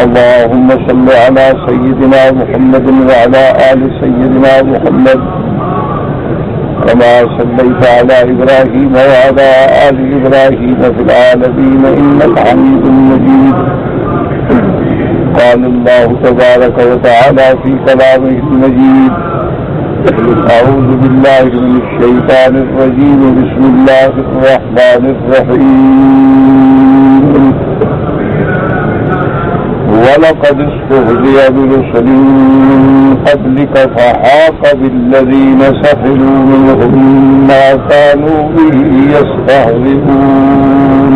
اللهم صل على سيدنا محمد وعلى آل سيدنا محمد كما صليت على إبراهيم وعلى آل إبراهيم في العالمين إنك حميد مجيد. قال الله تبارك وتعالى في كلامه المجيد: أعوذ بالله من الشيطان الرجيم بسم الله الرحمن الرحيم. وَلَقَدِ اسْتُهْزِئَ بِرُسُلٍ مِّن قَبْلِكَ فَحَاقَ بِالَّذِينَ سَخِرُوا مِنْهُم مَّا كَانُوا بِهِ يَسْتَهْزِئُونَ.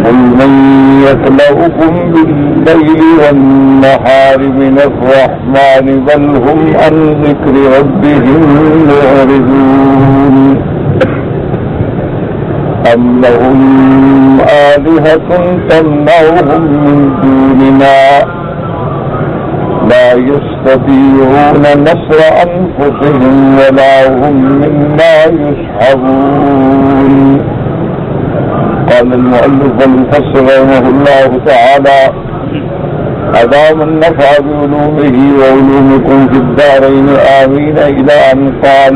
قُلْ مَن يَكْلَؤُكُم بِاللَّيْلِ وَالنَّهَارِ مِنَ الرَّحْمَٰنِ بَلْ هُمْ عَن ذِكْرِ رَبِّهِم مُّعْرِضُونَ. أَمْ لَهُمْ آلِهَةٌ تَمْنَعُهُم مِّن دُونِنَا لَا يَسْتَطِيعُونَ نَصْرَ أَنفُسِهِمْ وَلَا هُم مِّنَّا يُصْحَبُونَ. قال المؤلف المفسر رحمه الله تعالى: أدام النفع بعلومه وعلومكم في الدارين آمين، إلى أن قال: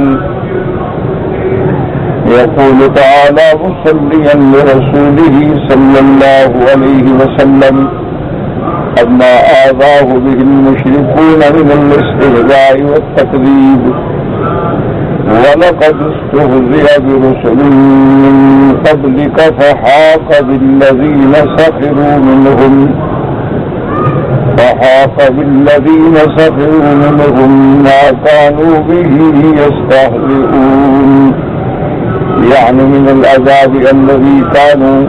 يقول تعالى مصليا لرسوله صلى الله عليه وسلم: أما آذاه به المشركون من الاستهزاء والتكذيب. ولقد استهزئ برسل من قبلك فحاق بالذين سخروا منهم ما كانوا به يستهزئون، يعني من العذاب الذي كانوا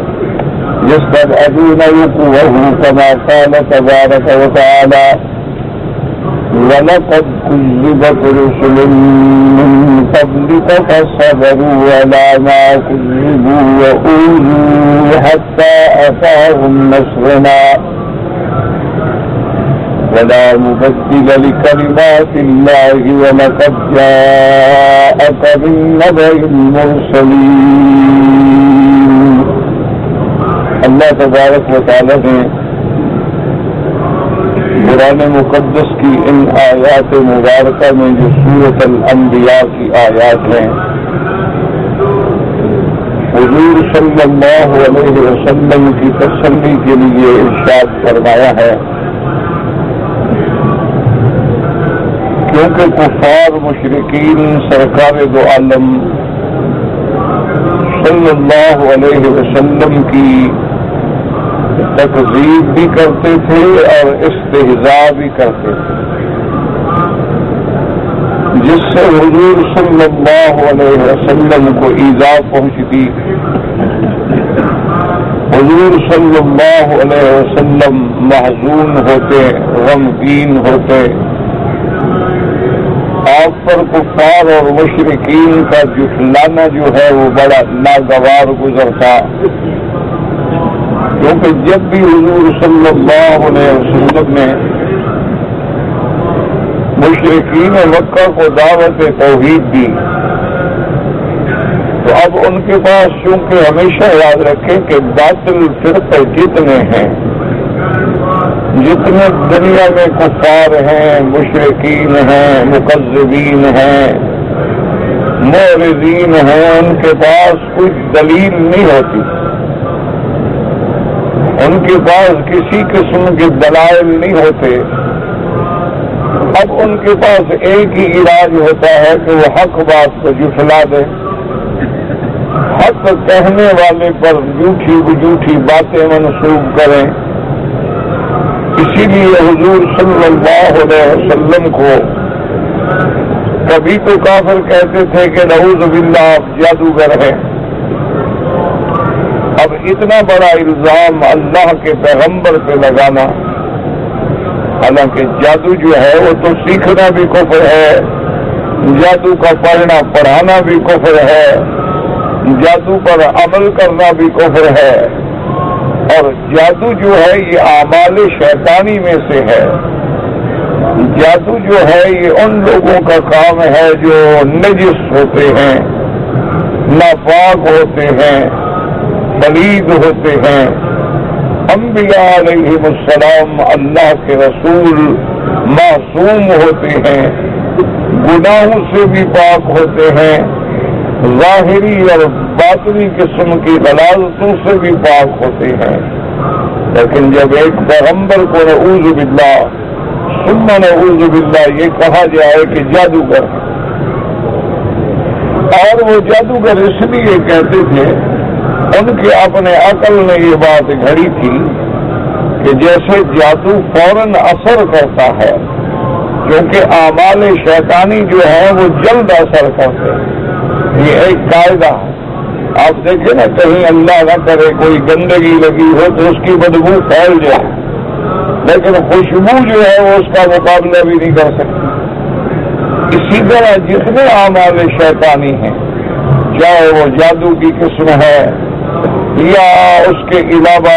يستبعدون وقوعه، كما قال تبارك وتعالى: ولقد كذبت رسل من قبلك فصبروا على ما كذبوا وأوذوا حتى أتاهم نصرنا ولا مبدل لكلمات الله ولقد جاءك من نبأ المرسلين. اللہ تبارک و تعالی نے قرآن مقدس کی ان آیات مبارکہ میں جو سورۃ الانبیاء کی آیات ہیں، حضور صلی اللہ علیہ وسلم کی تسلی کے لیے ارشاد فرمایا ہے، کیونکہ کفار مشرکین سرکار دو عالم صلی اللہ علیہ وسلم کی تکذیب بھی کرتے تھے اور استہزاء بھی کرتے تھے، جس سے حضور صلی اللہ علیہ وسلم کو ایذا پہنچتی. حضور صلی اللہ علیہ وسلم محزون ہوتے، غمگین ہوتے، آپ پر کفار اور مشرکین کا جھٹلانا جو ہے وہ بڑا ناگوار گزرتا، کیونکہ جب بھی حضور صلی اللہ علیہ وسلم نے مشرکین مکہ کو دعوت توحید دی، تو اب ان کے پاس، چونکہ ہمیشہ یاد رکھیں کہ باطل فرقے جتنے ہیں، جتنے دنیا میں کفار ہیں، مشرکین ہیں، مکذبین ہیں، معرضین ہیں، ان کے پاس کوئی دلیل نہیں ہوتی، ان کے پاس کسی قسم کے دلائل نہیں ہوتے. اب ان کے پاس ایک ہی علاج ہوتا ہے کہ وہ حق بات کو جھٹلا دے، حق کہنے والے پر جھوٹی باتیں منسوب کریں. اسی لیے حضور صلی اللہ علیہ وسلم کو کبھی تو کافر کہتے تھے کہ نعوذ باللہ آپ جادوگر ہیں. اب اتنا بڑا الزام اللہ کے پیغمبر پہ لگانا، حالانکہ جادو جو ہے وہ تو سیکھنا بھی کفر ہے، جادو کا پڑھنا پڑھانا بھی کفر ہے، جادو پر عمل کرنا بھی کفر ہے، اور جادو جو ہے یہ اعمال شیطانی میں سے ہے. جادو جو ہے یہ ان لوگوں کا کام ہے جو نجس ہوتے ہیں، ناپاک ہوتے ہیں، پلید ہوتے ہیں. ہم انبیاء علیہم السلام اللہ کے رسول معصوم ہوتے ہیں، گناہوں سے بھی پاک ہوتے ہیں، ظاہری اور باطنی قسم کی غلاظتوں سے بھی پاک ہوتے ہیں، لیکن جب ایک پیغمبر کو نعوذ باللہ ثم نعوذ باللہ یہ کہا جائے کہ جادوگر ہے، اور وہ جادوگر اس لیے کہتے تھے، ان کے اپنے عقل نے یہ بات گھڑی تھی کہ جیسے جادو فوراً اثر کرتا ہے، کیونکہ اعمال شیطانی جو ہے وہ جلد اثر کرتے ہیں، یہ ایک قاعدہ ہے۔ آپ دیکھیں نا، کہیں اللہ نہ کرے کوئی گندگی لگی ہو تو اس کی بدبو پھیل جائے، لیکن خوشبو جو ہے وہ اس کا مقابلہ بھی نہیں کر سکتی۔ اسی طرح جتنے اعمال شیطانی ہیں، چاہے وہ جادو کی قسم ہے یا اس کے علاوہ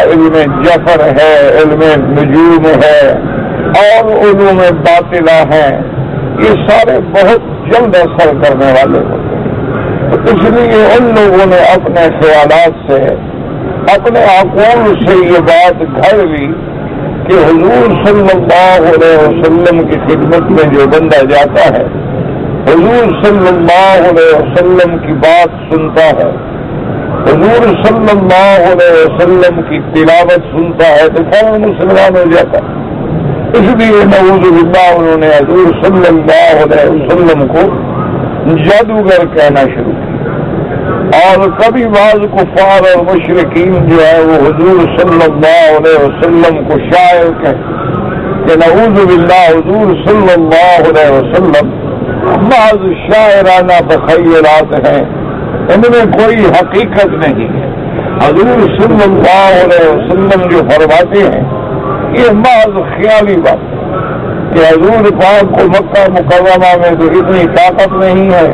علم جفر ہے، علم نجوم ہے اور علوم باطلہ ہیں، یہ سارے بہت جلد اثر کرنے والے ہوتے ہیں۔ اس لیے ان لوگوں نے اپنے خیالات سے، اپنے عقول سے یہ بات گھڑ لی کہ حضور صلی اللہ علیہ وسلم کی خدمت میں جو بندہ جاتا ہے، حضور صلی اللہ علیہ وسلم کی بات سنتا ہے، حضور صلی اللہ علیہ وسلم کی تلاوت سنتا ہے تو فوراً مسلمان ہو جاتا ہے۔ اس لیے نعوذ باللہ انہوں نے حضور صلی اللہ علیہ وسلم کو جادوگر کہنا شروع کیا، اور کبھی بعض کفار اور مشرکین جو ہے وہ حضور صلی اللہ علیہ وسلم کو شاعر کہتے کہ نعوذ باللہ حضور صلی اللہ علیہ وسلم بعض شاعرانہ تخیلات ہیں، ان میں کوئی حقیقت نہیں ہے۔ حضور صلی اللہ علیہ وسلم جو فرماتے ہیں یہ محض خیالی بات ہے کہ حضور پاک کو مکہ مکرمہ میں تو اتنی طاقت نہیں ہے،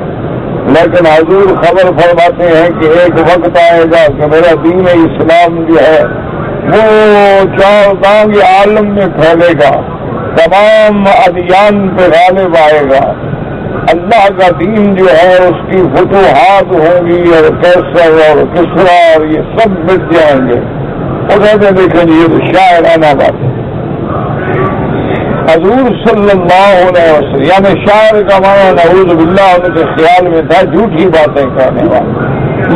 لیکن حضور خبر فرماتے ہیں کہ ایک وقت آئے گا کہ میرا دین اسلام جو ہے وہ چار دانگ عالم میں پھیلے گا، تمام ادیان پہ غالب آئے گا، اللہ کا دین جو ہے اس کی فتوحات ہوں گی، اور کیسر اور کسرا اور یہ سب مٹ جائیں گے۔ وہ کہتے ہیں دیکھیں یہ تو شاعرانہ بات ہے۔ حضور صلی اللہ علیہ وسلم یعنی شاعر کا معنی نعوذ باللہ ان کے خیال میں تھا جھوٹی باتیں کہنے والا،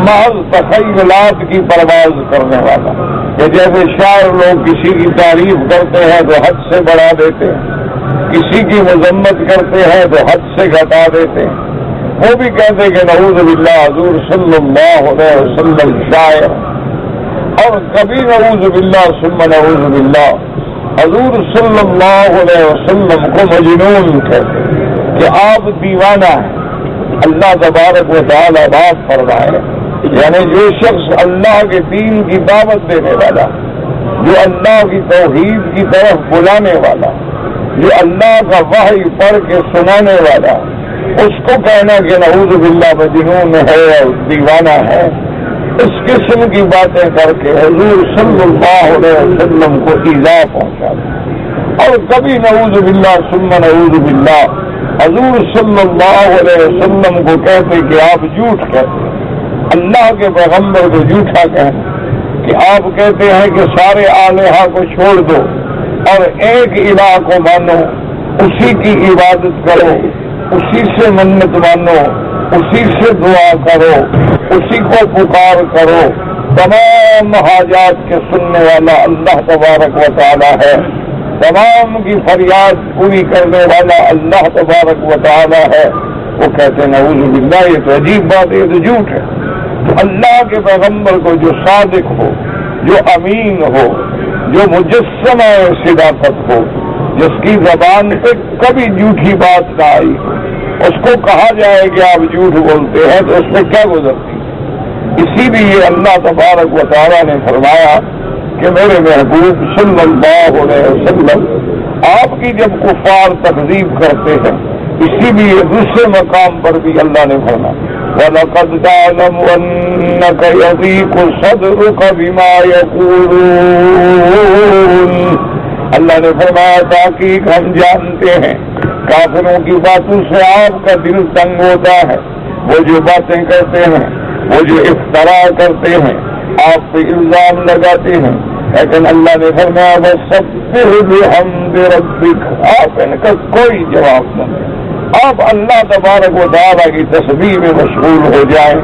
محض تخیلات کی پرواز کرنے والا، کہ جیسے شاعر لوگ کسی کی تعریف کرتے ہیں تو حد سے بڑھا دیتے ہیں، کسی کی مذمت کرتے ہیں تو حد سے گھٹا دیتے ہیں، وہ بھی کہتے کہ نعوذ باللہ حضور صلی اللہ علیہ وسلم شاعر، اور کبھی نعوذ باللہ ثم نعوذ باللہ حضور صلی اللہ علیہ وسلم کو مجنون کہتے کہ آپ دیوانہ ہیں۔ اللہ تبارک و تعالی معاف فرمائے، یعنی جو شخص اللہ کے دین کی دعوت دینے والا، جو اللہ کی توحید کی طرف بلانے والا، جو اللہ کا وحی پڑھ کے سنانے والا، اس کو کہنا کہ نعوذ باللہ مجنون ہے اور دیوانہ ہے، اس قسم کی باتیں کر کے حضور صلی اللہ علیہ وسلم کو ایذا پہنچا دیا۔ اور کبھی نعوذ باللہ ثم نعوذ باللہ حضور صلی اللہ علیہ وسلم کو کہتے کہ آپ جھوٹ کہتے، اللہ کے پیغمبر کو جھوٹا کہتے کہ آپ کہتے ہیں کہ سارے آلہہ کو چھوڑ دو اور ایک الہ کو مانو، اسی کی عبادت کرو، اسی سے منت مانو، اسی سے دعا کرو، اسی کو پکار کرو، تمام حاجات کے سننے والا اللہ تبارک و تعالی ہے، تمام کی فریاد پوری کرنے والا اللہ تبارک و تعالی ہے۔ وہ کہتے ہیں نعوذ باللہ یہ تو عجیب بات ہے، یہ تو جھوٹ ہے۔ تو اللہ کے پیغمبر کو جو صادق ہو، جو امین ہو، جو مجسمہ صداقت ہو، جس کی زبان پہ کبھی جھوٹی بات نہ آئی، اس کو کہا جائے کہ آپ جھوٹ بولتے ہیں تو اس میں کیا گزرتی ہے۔ اسی لیے اللہ تبارک و تعالیٰ نے فرمایا کہ میرے محبوب صلی اللہ علیہ وسلم آپ کی جب کفار تکذیب کرتے ہیں، اسی لیے دوسرے مقام پر بھی اللہ نے فرمایا وَلَقَدْ تَعْلَمُ أَنَّكَ يَضِيقُ صَدْرُكَ بِمَا يَقُولُونَ۔ اللہ نے فرمایا تحقیق ہم جانتے ہیں کافروں کی باتوں سے آپ کا دل تنگ ہوتا ہے، وہ جو باتیں کرتے ہیں، وہ جو افترا کرتے ہیں، آپ پہ الزام لگاتے ہیں، لیکن اللہ نے فرمایا وَسَبِّحْ بِحَمْدِ رَبِّكَ، آپ ان کا کوئی جواب نہ دیں، آپ اللہ تبارک و تعالیٰ کی تسبیح میں مشغول ہو جائیں،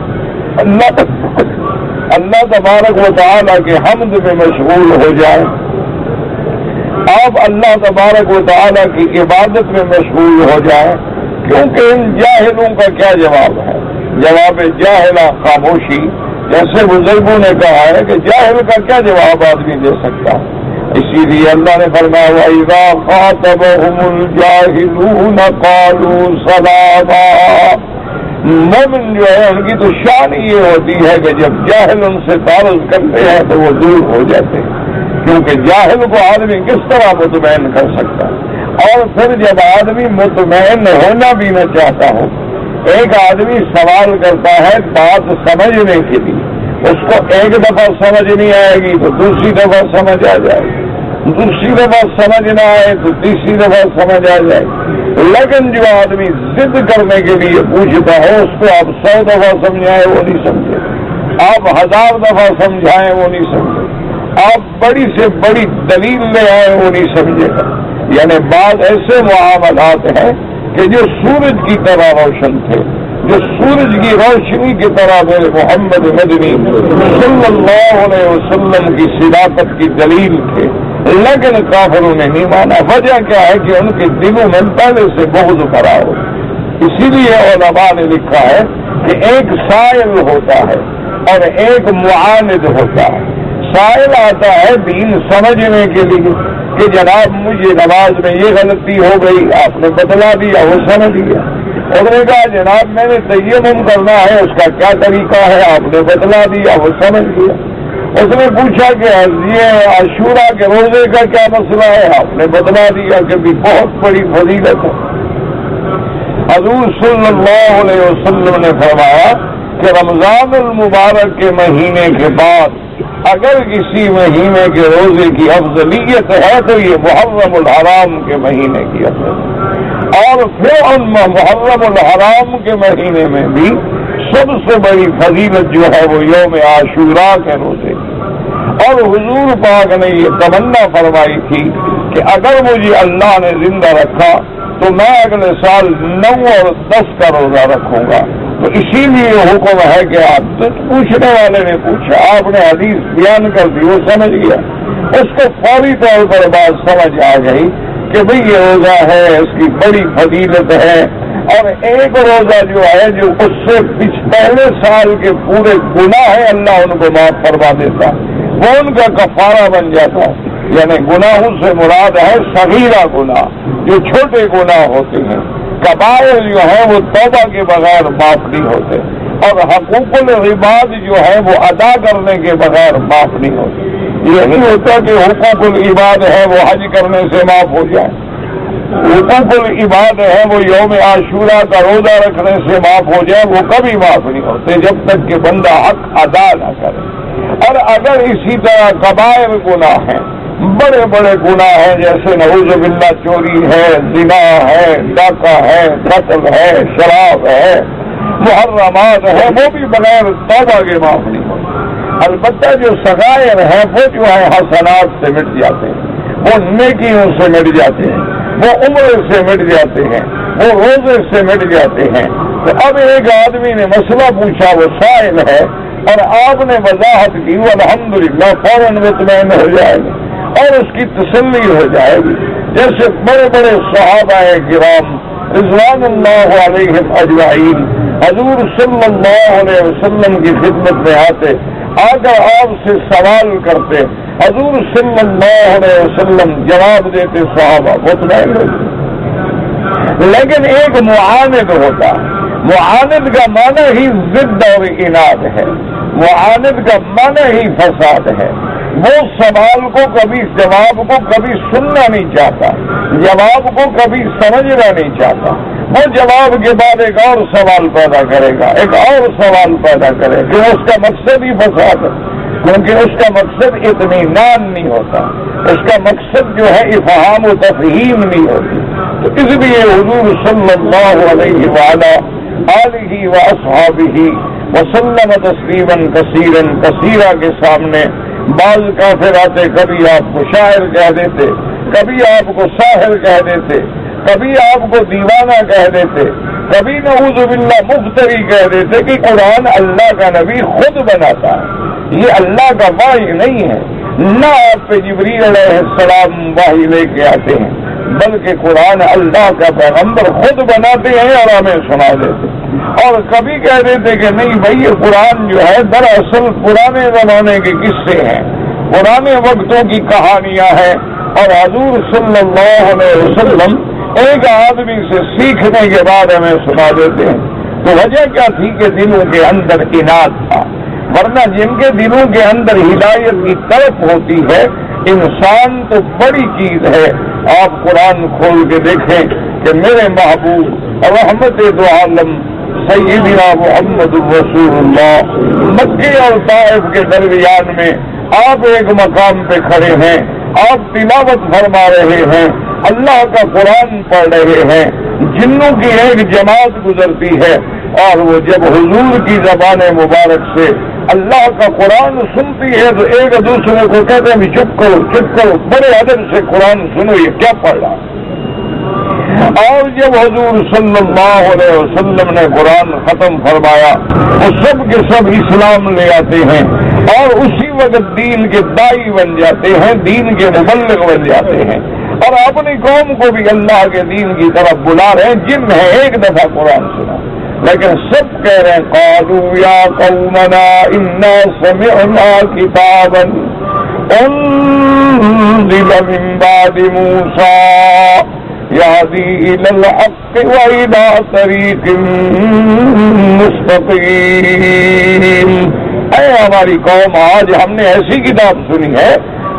اللہ تبارک و تعالیٰ کے حمد میں مشغول ہو جائیں، آپ اللہ تبارک و تعالیٰ کی عبادت میں مشغول ہو جائیں، کیونکہ ان جاہلوں کا کیا جواب ہے؟ جواب جاہلہ خاموشی، جیسے بزرگوں نے کہا ہے کہ جاہل کا کیا جواب آدمی دے سکتا ہے؟ اسی لیے اللہ نے فرمایا وَإِذَا خَاطَبَهُمُ الْجَاهِلُونَ قَالُوا سَلَامًا، مومن جو ہے ان کی تو شان یہ ہوتی ہے کہ جب جاہل ان سے تعارض کرتے ہیں تو وہ دور ہو جاتے ہیں، کیونکہ جاہل کو آدمی کس طرح مطمئن کر سکتا ہے؟ اور پھر جب آدمی مطمئن ہونا بھی نہ چاہتا ہو، ایک آدمی سوال کرتا ہے بات سمجھنے کے لیے، اس کو ایک دفعہ سمجھ نہیں آئے گی تو دوسری دفعہ سمجھ آ جائے گی، دوسری دفعہ سمجھ نہ آئے تو تیسری دفعہ سمجھ آ جائے گی، لیکن جو آدمی ضد کرنے کے لیے پوچھتا ہے اس کو آپ 100 دفعہ سمجھائیں وہ نہیں سمجھے، آپ 1000 دفعہ سمجھائیں وہ نہیں سمجھے، آپ بڑی سے بڑی دلیل لے آئے وہ نہیں سمجھے گا۔ یعنی بعض ایسے معاملات ہیں کہ جو سورج کی طرح روشن تھے، جو سورج کی روشنی کی طرح میرے محمد مدنی صلی اللہ علیہ وسلم کی صداقت کی دلیل تھے، لیکن کافروں نے نہیں مانا۔ وجہ کیا ہے کہ ان کے دلوں میں پہلے سے بغض بھرا ہو۔ اسی لیے علماء نے لکھا ہے کہ ایک سائل ہوتا ہے اور ایک معاند ہوتا ہے۔ سائل آتا ہے دین سمجھنے کے لیے کہ جناب مجھے نماز میں یہ غلطی ہو گئی، آپ نے بتلا دیا، وہ سمجھ گیا۔ انہوں نے کہا جناب میں نے تیمم کرنا ہے، اس کا کیا طریقہ ہے، آپ نے بتلا دیا، وہ سمجھ گیا۔ اس نے پوچھا کہ یہ عاشورہ کے روزے کا کیا مسئلہ ہے، آپ نے بتلا دیا کہ بھی بہت بڑی فضیلت ہے۔ حضور صلی اللہ علیہ وسلم نے فرمایا کہ رمضان المبارک کے مہینے کے بعد اگر کسی مہینے کے روزے کی افضلیت ہے تو یہ محرم الحرام کے مہینے کی افضلیت، اور پھر ان محرم الحرام کے مہینے میں بھی سب سے بڑی فضیلت جو ہے وہ یوم عاشوراء کے روزے کی۔ اور حضور پاک نے یہ تمنا فرمائی تھی کہ اگر مجھے اللہ نے زندہ رکھا تو میں اگلے سال 9 اور 10 کا روزہ رکھوں گا۔ تو اسی لیے حکم ہے کہ آپ پوچھنے والے نے پوچھا، آپ نے حدیث بیان کر دی، وہ سمجھ گیا، اس کو فوری طور پر بات سمجھ آ گئی کہ بھئی یہ روزہ ہے، اس کی بڑی فضیلت ہے، اور ایک روزہ جو ہے جو اس سے پہلے سال کے پورے گناہ ہے اللہ ان کو معاف فرما دیتا، وہ ان کا کفارہ بن جاتا۔ یعنی گناہوں سے مراد ہے صغیرہ گناہ، جو چھوٹے گناہ ہوتے ہیں۔ کبائر جو ہے وہ توبہ کے بغیر معاف نہیں ہوتے، اور حقوق العباد جو ہے وہ ادا کرنے کے بغیر معاف نہیں ہوتے۔ یہ نہیں ہوتا کہ حقوق العباد ہے وہ حج کرنے سے معاف ہو جائے، حقوق العباد ہے وہ یوم عاشوراء کا روزہ رکھنے سے معاف ہو جائے، وہ کبھی معاف نہیں ہوتے جب تک کہ بندہ حق ادا نہ کرے۔ اور اگر اسی طرح کبائر گناہ ہیں، بڑے بڑے گناہ ہیں، جیسے نعوذ باللہ چوری ہے، زنا ہے، ڈاکہ ہے، قتل ہے، شراب ہے، محرمات ہے، وہ بھی بغیر توبہ کے معاف نہیں ہوتے۔ البتہ جو صغائر ہیں وہ جو ہے حسنات سے مٹ جاتے ہیں، وہ نیکیوں سے مٹ جاتے ہیں، وہ عمر سے مٹ جاتے ہیں، وہ روزے سے مٹ جاتے ہیں۔ تو اب ایک آدمی نے مسئلہ پوچھا، وہ سائل ہے، اور آپ نے وضاحت کی، وہ الحمدللہ فوراً مطمئن ہو جائے گا اور اس کی تسلی ہو جائے گی۔ جیسے بڑے بڑے صحابہ کرام رضوان اللہ علیہم اجمعین حضور صلی اللہ علیہ وسلم کی خدمت میں آتے، آ کر آپ سے سوال کرتے، حضور صلی اللہ علیہ وسلم جواب دیتے، صحابہ مطمئن ہوتے۔ لیکن ایک معاند ہوتا ہے، معاند کا معنی ہی ضد اور اناد ہے، معاند کا معنی ہی فساد ہے۔ وہ سوال کو کبھی جواب کو کبھی سننا نہیں چاہتا، جواب کو کبھی سمجھنا نہیں چاہتا، وہ جواب کے بعد ایک اور سوال پیدا کرے گا، ایک اور سوال پیدا کرے گا، اس کا مقصد ہی فساد ہے، کیونکہ اس کا مقصد اطمینان نہیں ہوتا، اس کا مقصد جو ہے افہام و تفہیم نہیں ہوتی۔ تو اس لیے حضور صلی اللہ علیہ وآلہ آلہ و اصحابہ وسلم تسلیما کثیرا کثیرا کے سامنے بعض کافر آتے کبھی آپ کو شاعر کہہ دیتے، کبھی آپ کو ساحر کہہ دیتے، کبھی آپ کو دیوانہ کہہ دیتے، کبھی نعوذ باللہ مفتری کہہ دیتے کہ قرآن اللہ کا نبی خود بناتا ہے، یہ اللہ کا وحی نہیں ہے، نہ آپ پہ جبریل علیہ السلام وحی لے کے آتے ہیں، بلکہ قرآن اللہ کا پیغمبر خود بناتے ہیں اور ہمیں سنا دیتے۔ اور کبھی کہہ دیتے کہ نہیں بھائی یہ قرآن جو ہے دراصل پرانے زمانے کے قصے ہیں، پرانے وقتوں کی کہانیاں ہیں، اور حضور صلی اللہ علیہ وسلم ایک آدمی سے سیکھنے کے بعد ہمیں سنا دیتے ہیں۔ تو وجہ کیا تھی کہ دلوں کے اندر اناد تھا، ورنہ جن کے دلوں کے اندر ہدایت کی طرف ہوتی ہے، انسان تو بڑی چیز ہے۔ آپ قرآن کھول کے دیکھیں کہ میرے محبوب رحمت دو عالم سیدنا محمد رسول اللہ مکے اور طائف کے درمیان میں آپ ایک مقام پہ کھڑے ہیں، آپ تلاوت فرما رہے ہیں، اللہ کا قرآن پڑھ رہے ہیں، جنوں کی ایک جماعت گزرتی ہے، اور وہ جب حضور کی زبان مبارک سے اللہ کا قرآن سنتی ہے تو ایک دوسرے کو کہتے ہیں چپ کرو چپ کرو، بڑے ادب سے قرآن سنو، یہ کیا پڑھ رہا۔ اور جب حضور صلی اللہ علیہ وسلم نے قرآن ختم فرمایا وہ سب کے سب اسلام لے آتے ہیں، اور اسی وقت دین کے دائی بن جاتے ہیں، دین کے مبلغ بن جاتے ہیں، اور اپنی قوم کو بھی اللہ کے دین کی طرف بلا رہے ہیں، جن نے ایک دفعہ قرآن سنا، لیکن سب کہہ رہے ہیں قالوا یا قومنا انا سمعنا کتابا انزل من بعد موسیٰ یہدی الی الحق والی طریق مستقیم۔ اے ہماری قوم، آج ہم نے ایسی کتاب سنی ہے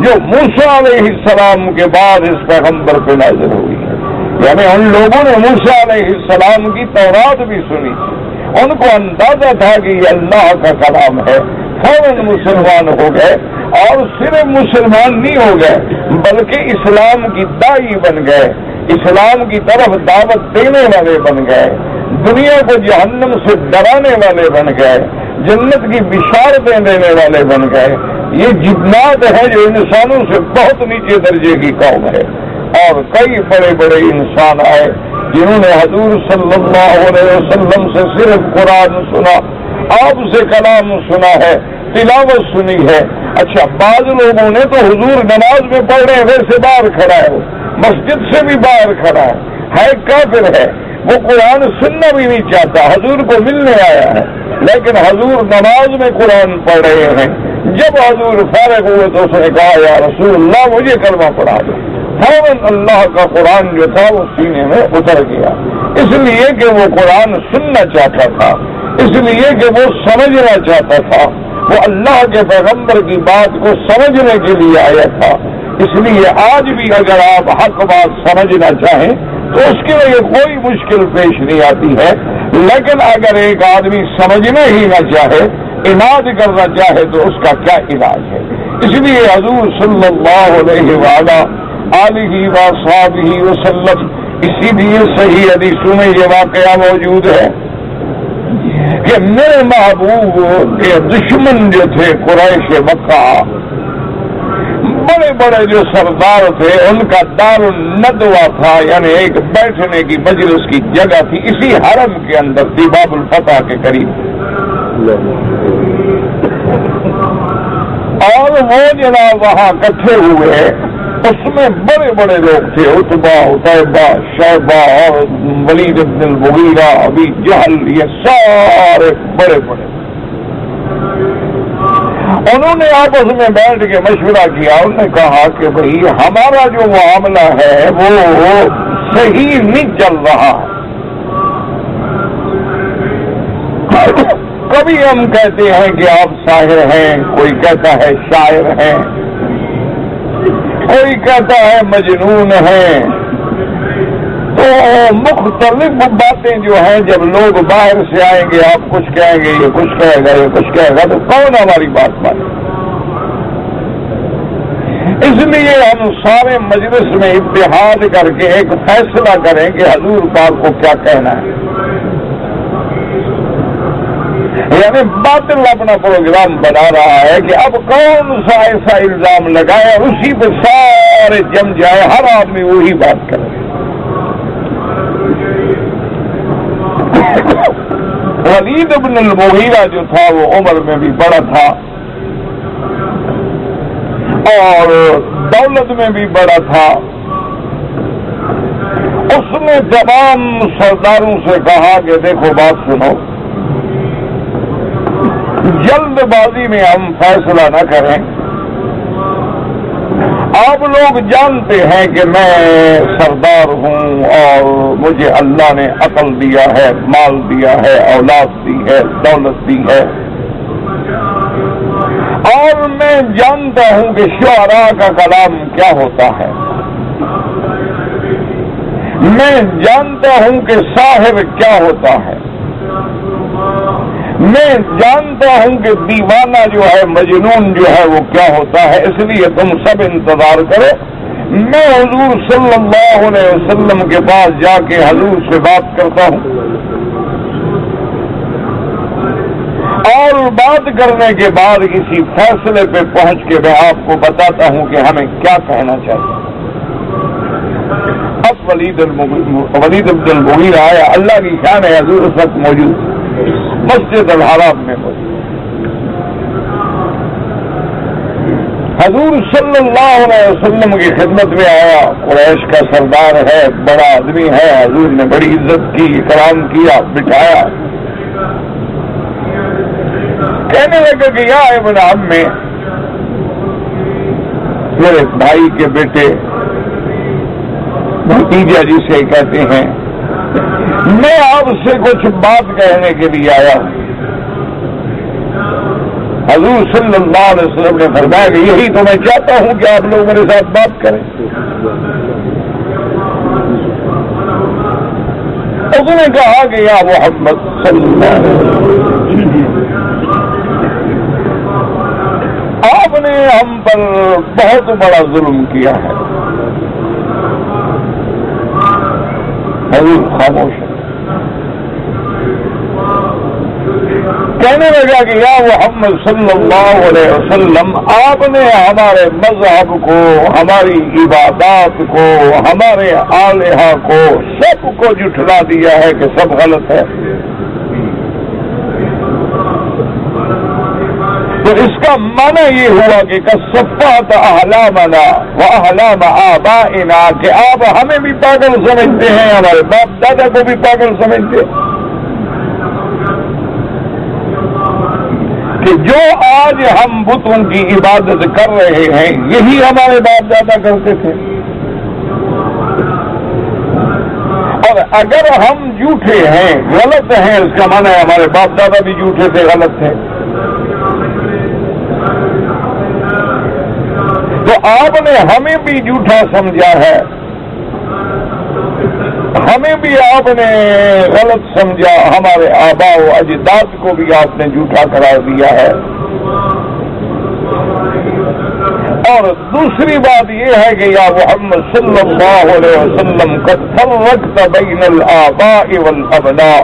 جو موسیٰ علیہ السلام کے بعد اس پیغمبر پہ نازل ہوئی ہے، یعنی ان لوگوں نے موسیٰ علیہ السلام کی تورات بھی سنی تھی، ان کو اندازہ تھا کہ یہ اللہ کا کلام ہے، فوراً مسلمان ہو گئے، اور صرف مسلمان نہیں ہو گئے بلکہ اسلام کی دائی بن گئے، اسلام کی طرف دعوت دینے والے بن گئے، دنیا کو جہنم سے ڈرانے والے بن گئے، جنت کی بشارتیں دینے والے بن گئے۔ یہ جنات ہے جو انسانوں سے بہت نیچے درجے کی قوم ہے، اور کئی بڑے بڑے انسان آئے جنہوں نے حضور صلی اللہ علیہ وسلم سے صرف قرآن سنا، آپ سے کلام سنا ہے، تلاوت سنی ہے۔ اچھا، بعض لوگوں نے تو حضور نماز میں پڑھ رہے ہیں ویسے باہر کھڑا ہے، وہ مسجد سے بھی باہر کھڑا ہے کافر ہے، وہ قرآن سننا بھی نہیں چاہتا، حضور کو ملنے آیا ہے، لیکن حضور نماز میں قرآن پڑھ رہے ہیں۔ جب حضور فارغ ہوئے تو اس نے کہا یا رسول اللہ مجھے کلمہ پڑھا دو، فوراً اللہ کا قرآن جو تھا وہ سینے میں اتر گیا، اس لیے کہ وہ قرآن سننا چاہتا تھا، اس لیے کہ وہ سمجھنا چاہتا تھا، وہ اللہ کے پیغمبر کی بات کو سمجھنے کے لیے آیا تھا۔ اس لیے آج بھی اگر آپ حق بات سمجھنا چاہیں تو اس کے لیے کوئی مشکل پیش نہیں آتی ہے، لیکن اگر ایک آدمی سمجھنا ہی نہ چاہے، عناد کرنا چاہے، تو اس کا کیا علاج ہے؟ اس لیے حضور صلی اللہ علیہ وآلہ وصحبہ وسلم، اسی لیے صحیح حدیثوں میں یہ واقعہ موجود ہے کہ میرے محبوب کے دشمن جو تھے قریش مکہ، بڑے بڑے جو سردار تھے، ان کا دار الندوہ تھا، یعنی ایک بیٹھنے کی مجلس کی جگہ تھی، اسی حرم کے اندر تھی، باب الفتح کے قریب، اور وہ جناب وہاں اکٹھے ہوئے، اس میں بڑے بڑے لوگ تھے، عتبہ، عتیبہ، شیبہ اور ولید بن المغیرہ، ابی جہل، یہ سارے بڑے بڑے، انہوں نے آپس میں بیٹھ کے مشورہ کیا، انہوں نے کہا کہ بھئی ہمارا جو معاملہ ہے وہ صحیح نہیں چل رہا، کبھی ہم کہتے ہیں کہ آپ ساحر ہیں، کوئی کہتا ہے شاعر ہیں، کوئی کہتا ہے مجنون ہیں، تو مختلف باتیں جو ہیں جب لوگ باہر سے آئیں گے، آپ کچھ کہیں گے، یہ کچھ کہے گا، یہ کچھ کہے گا، تو کون ہماری بات مانے؟ اس لیے ہم سارے مجلس میں اتحاد کر کے ایک فیصلہ کریں کہ حضور پاک کو کیا کہنا ہے۔ یعنی باطل اپنا پروگرام بنا رہا ہے کہ اب کون سا ایسا الزام لگائے اور اسی پہ سارے جم جائے، ہر آدمی وہی بات کرے۔ ولید بن المغیرہ جو تھا وہ عمر میں بھی بڑا تھا اور دولت میں بھی بڑا تھا۔ اس نے تمام سرداروں سے کہا کہ دیکھو بات سنو، جلد بازی میں ہم فیصلہ نہ کریں، آپ لوگ جانتے ہیں کہ میں سردار ہوں اور مجھے اللہ نے عقل دیا ہے، مال دیا ہے، اولاد دی ہے، دولت دی ہے، اور میں جانتا ہوں کہ شعراء کا کلام کیا ہوتا ہے، میں جانتا ہوں کہ ساحر کیا ہوتا ہے، میں جانتا ہوں کہ دیوانہ جو ہے، مجنون جو ہے وہ کیا ہوتا ہے، اس لیے تم سب انتظار کرو، میں حضور صلی اللہ علیہ وسلم کے پاس جا کے حضور سے بات کرتا ہوں، اور بات کرنے کے بعد کسی فیصلے پہ پہنچ کے میں آپ کو بتاتا ہوں کہ ہمیں کیا کہنا چاہیے۔ اب ولید بن المغیرہ آیا، اللہ کی شان ہے، حضور اس وقت موجود مسجد الحرام میں موجود، حضور صلی اللہ علیہ وسلم کی خدمت میں آیا، قریش کا سردار ہے، بڑا آدمی ہے، حضور نے بڑی عزت کی، اکرام کیا، بٹھایا، کہنے لگا کہ یا ابن عمّی، میرے بھائی کے بیٹے، بھتیجا جسے کہتے ہیں، میں آپ سے کچھ بات کہنے کے لیے آیا ہوں۔ حضور صلی اللہ علیہ وسلم نے فرمایا کہ یہی تو میں چاہتا ہوں کہ آپ لوگ میرے ساتھ بات کریں۔ اس نے کہا کہ یا محمد صلی اللہ علیہ وسلم، آپ نے ہم پر بہت بڑا ظلم کیا ہے۔ حضور خاموش ہے، کہنے لگا کہ یا محمد صلی اللہ علیہ وسلم، آپ نے ہمارے مذہب کو، ہماری عبادات کو، ہمارے آلہہ کو، سب کو جھٹلا دیا ہے کہ سب غلط ہے، تو اس کا معنی یہ ہوا کہ کصفات احلامنا واحلام آبائنا، کہ آپ ہمیں بھی پاگل سمجھتے ہیں، ہمارے باپ دادا کو بھی پاگل سمجھتے ہیں، کہ جو آج ہم بتوں کی عبادت کر رہے ہیں یہی ہمارے باپ دادا کرتے تھے، اور اگر ہم جھوٹے ہیں، غلط ہیں، اس کا معنی ہے ہمارے باپ دادا بھی جھوٹے تھے، غلط تھے۔ تو آپ نے ہمیں بھی جھوٹا سمجھا ہے، ہمیں بھی آپ نے غلط سمجھا، ہمارے آباء و اجداد کو بھی آپ نے جھوٹا قرار دیا ہے۔ اور دوسری بات یہ ہے کہ یا محمد صلی اللہ علیہ وسلم قد فرقت بین الآباء والابناء،